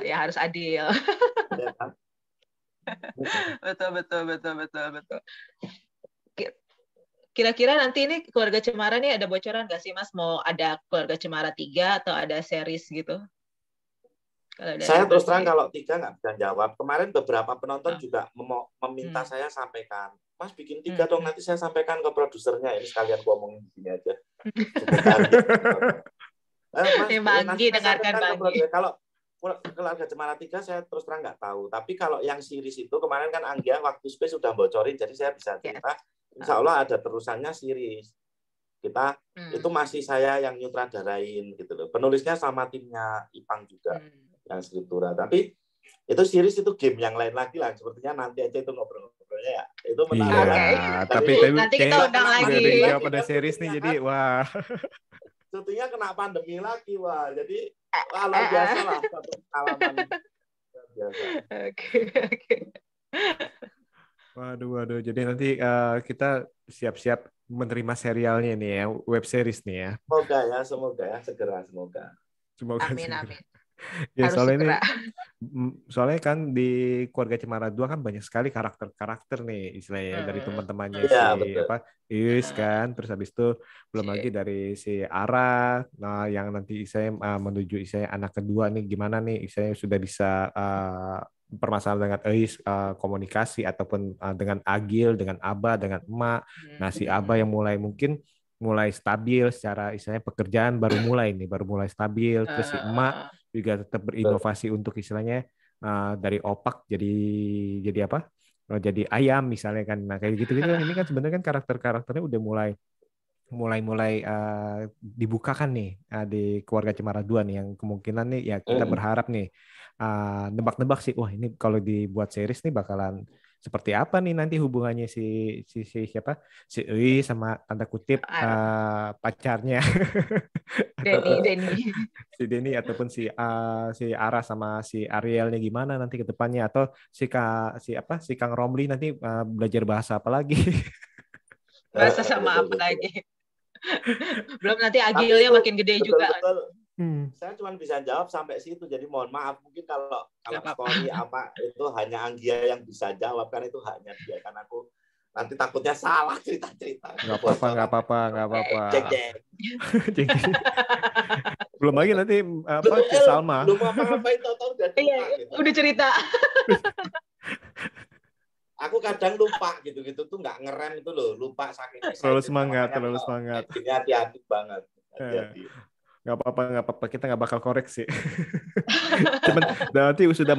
Ya harus adil. Betul. Kira-kira nanti ini keluarga Cemara nih ada bocoran nggak sih Mas, mau ada keluarga Cemara 3 atau ada series gitu? Kalau dari Saya terus Mas terang Bayu. kalau 3 nggak bisa jawab. Kemarin beberapa penonton juga meminta saya sampaikan, Mas bikin 3 dong, nanti saya sampaikan ke produsernya. Ini sekalian ngomongin di sini aja. Semoga Mas, nanti Banggi, saya dengarkan sampaikan ke Banggi. produser. Kalau Keluarga Cemara 3 saya terus terang nggak tahu. Tapi kalau yang series itu kemarin kan Anggia waktu Space sudah bocorin, jadi saya bisa cerita. Insya Allah ada terusannya series. Kita itu masih saya yang nyutradarain gitu loh. Penulisnya sama timnya Ipang juga yang skriptura. Tapi itu series itu game yang lain lagi lah. Sepertinya nanti aja itu ngobrol-ngobrolnya ya. Itu menarik. Iya, tapi Nanti kita undang lagi. udah ada yang jawab pada series nih, jadi wah. Syutingnya kena pandemi lagi, wah. Jadi luar biasa lah satu pengalaman. Biasa. Oke. Waduh. Jadi nanti kita siap-siap menerima serialnya nih ya, web series nih ya. Semoga ya, segera semoga. Amin. Ya, Harus soalnya segera. soalnya kan di Keluarga Cemara 2 kan banyak sekali karakter-karakter nih istilahnya dari teman-temannya Iis kan, terus habis itu belum lagi dari si Ara, nah yang nanti saya menuju saya anak kedua nih gimana nih saya sudah bisa permasalahan dengan Iis komunikasi ataupun dengan Agil, dengan Aba, dengan Emak. Nah si Aba yang mulai stabil secara istilahnya pekerjaan baru mulai stabil, terus si Emak juga tetap berinovasi untuk istilahnya dari opak jadi apa? Jadi ayam misalnya kan. Nah, kayak gitu ini kan sebenarnya kan karakternya udah mulai dibukakan nih di Keluarga Cemara 2 nih yang kemungkinan nih ya kita berharap nih nebak-nebak sih wah ini kalau dibuat series nih bakalan seperti apa nih nanti hubungannya si siapa si Ui sama tanda kutip pacarnya Denny si Denny ataupun si Ara sama si Arielnya gimana nanti ke depannya atau si Kang Romli nanti belajar bahasa apa lagi bahasa sama apa lagi belum nanti Agilnya makin gede juga. Saya cuma bisa jawab sampai situ, jadi mohon maaf mungkin kalau story apa itu hanya Anggia yang bisa jawab kan itu hanya dia kan aku nanti takutnya salah cerita. Nggak apa-apa. Cek. Belum lagi nanti si Salma. Belum apa-apain tahu Udah cerita. Aku kadang lupa gitu tuh nggak ngerem itu loh, lupa saking terlalu semangat. Ini hati-hati banget. Hati-hati. Nggak apa-apa, kita nggak bakal koreksi. Cuman nanti sudah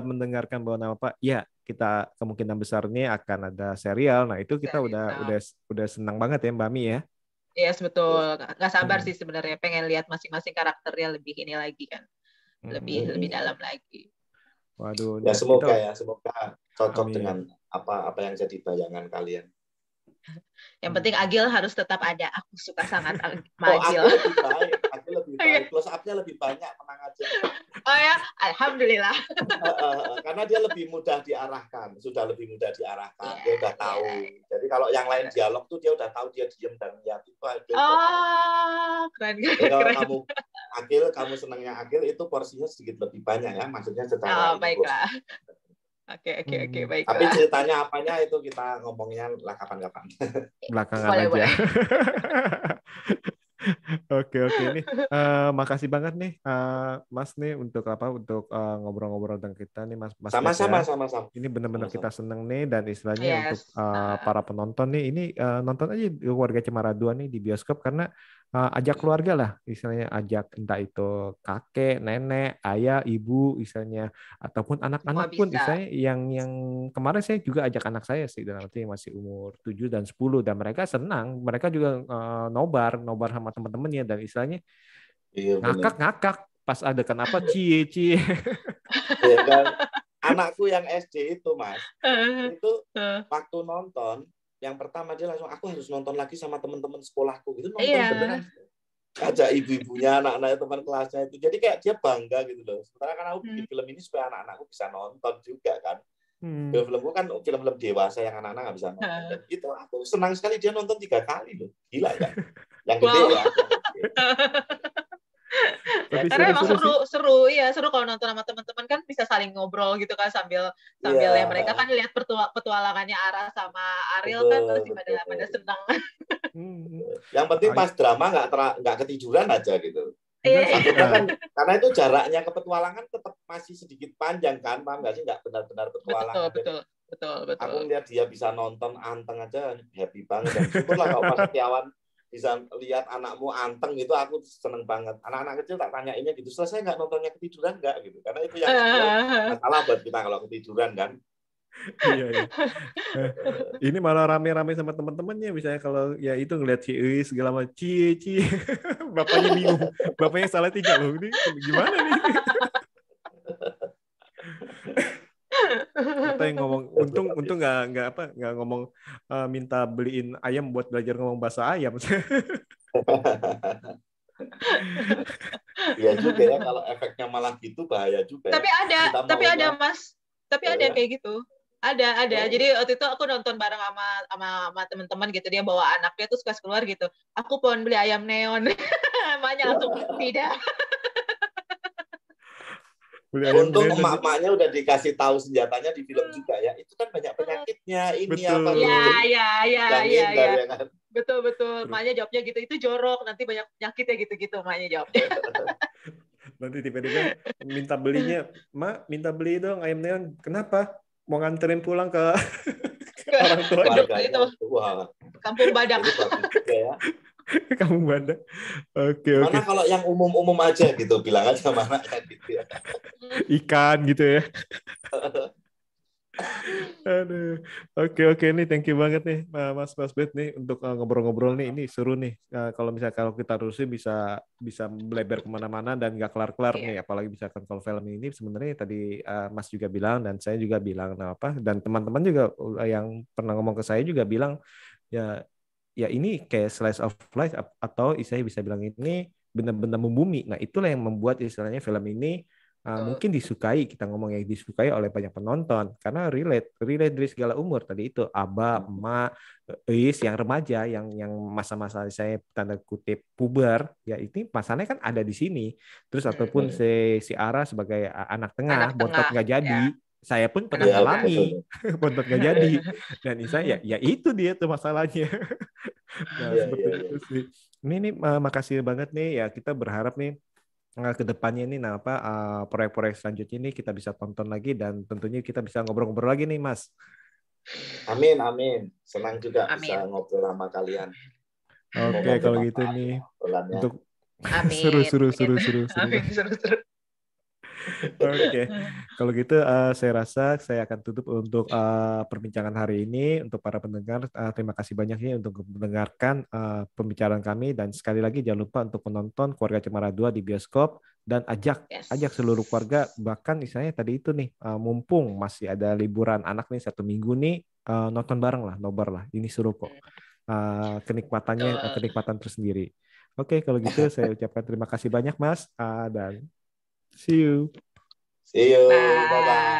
mendengarkan bahwa apa ya kita kemungkinan besarnya akan ada serial. Nah itu kita udah senang banget ya Mbak Mi ya. Yes betul, nggak sabar sih sebenarnya pengen lihat masing-masing karakternya lebih ini lagi kan, lebih dalam lagi. Waduh. Ya semoga cocok dengan apa yang jadi bayangan kalian. Yang penting Agil harus tetap ada. Aku suka sangat Agil. Aku lebih baik. Close up-nya lebih banyak, tenang aja. Oh ya, alhamdulillah. Karena dia lebih mudah diarahkan, sudah lebih mudah diarahkan. Dia udah tahu. Jadi kalau yang lain dialog tuh dia udah tahu, dia diem dan lihat itu Agil. Keren. Kalau kamu senangnya Agil itu porsinya sedikit lebih banyak ya, maksudnya secara baiklah. Oke, baik. Tapi ceritanya apanya itu kita ngomongnya lah kapan-kapan. Belakangan aja. Boleh. Oke nih. Makasih banget nih Mas nih untuk ngobrol-ngobrol dengan kita nih Mas. Sama-sama. Ini benar-benar kita seneng nih dan istilahnya untuk para penonton nih ini nonton aja Keluarga Cemara 2 nih di bioskop karena ajak keluarga lah istilahnya, ajak entah itu kakek, nenek, ayah, ibu istilahnya ataupun anak-anak pun istilahnya yang kemarin saya juga ajak anak saya sih dalam arti masih umur 7 dan 10 dan mereka senang, mereka juga nobar sama teman-temannya dan istilahnya ngakak pas ada kenapa cie. Ya kan? Anakku yang SD itu Mas, itu waktu nonton yang pertama dia langsung aku harus nonton lagi sama teman-teman sekolahku gitu, nonton beneran ajak ibu-ibunya, anak-anak teman kelasnya itu, jadi kayak dia bangga gitu loh. Sementara kan aku bikin film ini supaya anak-anakku bisa nonton juga kan. Filmku kan film-film dewasa yang anak-anak nggak bisa nonton. Dan itu aku senang sekali dia nonton 3 kali loh, gila kan? Yang gede ya. Karena emang seru kalau nonton sama teman-teman kan bisa saling ngobrol gitu kan sambil ya mereka kan lihat petualangannya Ara sama Ariel kan masih pada senang. Yang penting pas drama nggak ketiduran aja gitu. Iya. Takutnya kan karena itu jaraknya ke petualangan tetap masih sedikit panjang kan, paham nggak sih? Nggak benar-benar petualangan. Betul. Aku lihat dia bisa nonton anteng aja happy banget, dan syukurlah kalau Mas Setiawan bisa lihat anakmu anteng gitu, aku seneng banget. Anak-anak kecil tak tanyainnya gitu, selesai nggak nontonnya, ketiduran nggak gitu, karena itu yang masalah buat kita kalau ketiduran kan. Iya. Ini malah rame-rame sama teman-temannya, misalnya kalau ya itu ngeliat si Eus segala macam, cie. Bapaknya bingung, bapaknya salah tinggal loh, ini gimana nih? Atau yang ngomong, untung nggak ngomong minta beliin ayam buat belajar ngomong bahasa ayam. Iya juga ya, kalau efeknya malah gitu bahaya juga. Tapi ada Mas, ada yang kayak gitu. Ada. Jadi waktu itu aku nonton bareng sama teman-teman gitu, dia bawa anaknya tuh suka keluar gitu. Aku pengen beli ayam neon. Emaknya langsung tidak. Untung emak-emaknya udah dikasih tahu senjatanya di film juga ya. Itu kan banyak penyakitnya, ini betul. apa Iya. Betul. Emaknya jawabnya gitu, itu jorok, nanti banyak penyakitnya gitu emaknya jawabnya. Nanti tiba-tiba minta belinya, Mak, minta beli dong ayam neon. Kenapa? Mau nganterin pulang ke orang tua itu. Kampung Badak. Ya. Kampung Badak. Oke. Mana kalau yang umum-umum aja gitu, bilang aja mana gitu ya. Ikan gitu ya. Aduh. Oke nih, thank you banget nih Mas Bet nih untuk ngobrol-ngobrol nih, ini seru nih. Kalau kita terusin bisa melebar kemana-mana dan nggak kelar-kelar nih, apalagi misalkan kalau film ini sebenarnya tadi Mas juga bilang dan saya juga bilang dan teman-teman juga yang pernah ngomong ke saya juga bilang ya ini kayak slice of life, atau istilahnya bisa bilang ini benar-benar membumi. Nah itulah yang membuat istilahnya film ini mungkin kita ngomongnya disukai oleh banyak penonton karena relate dari segala umur. Tadi itu Aba, emak, Is yang remaja, yang masa-masa saya tanda kutip puber, ya ini masalahnya kan ada di sini. Terus ataupun si Ara sebagai anak tengah, bontot nggak jadi. Ya. Saya pun pernah alami bontot nggak jadi, dan saya ya itu dia tuh masalahnya. Nah seperti itu sih. Ini makasih banget nih ya, kita berharap nih ke depannya ini proyek-proyek selanjutnya ini kita bisa tonton lagi, dan tentunya kita bisa ngobrol-ngobrol lagi nih Mas. Amin. Senang juga bisa ngobrol sama kalian. Oke, kalau gitu nih untuk seru. Oke, kalau gitu saya rasa saya akan tutup untuk perbincangan hari ini. Untuk para pendengar, terima kasih banyak nih untuk mendengarkan pembicaraan kami, dan sekali lagi jangan lupa untuk menonton Keluarga Cemara 2 di bioskop, dan ajak seluruh keluarga, bahkan misalnya tadi itu nih mumpung masih ada liburan anak nih 1 minggu nih, nonton bareng lah, nobar lah, ini seru kok. Kenikmatan tersendiri. Oke, kalau gitu saya ucapkan terima kasih banyak Mas, dan see you. Bye-bye.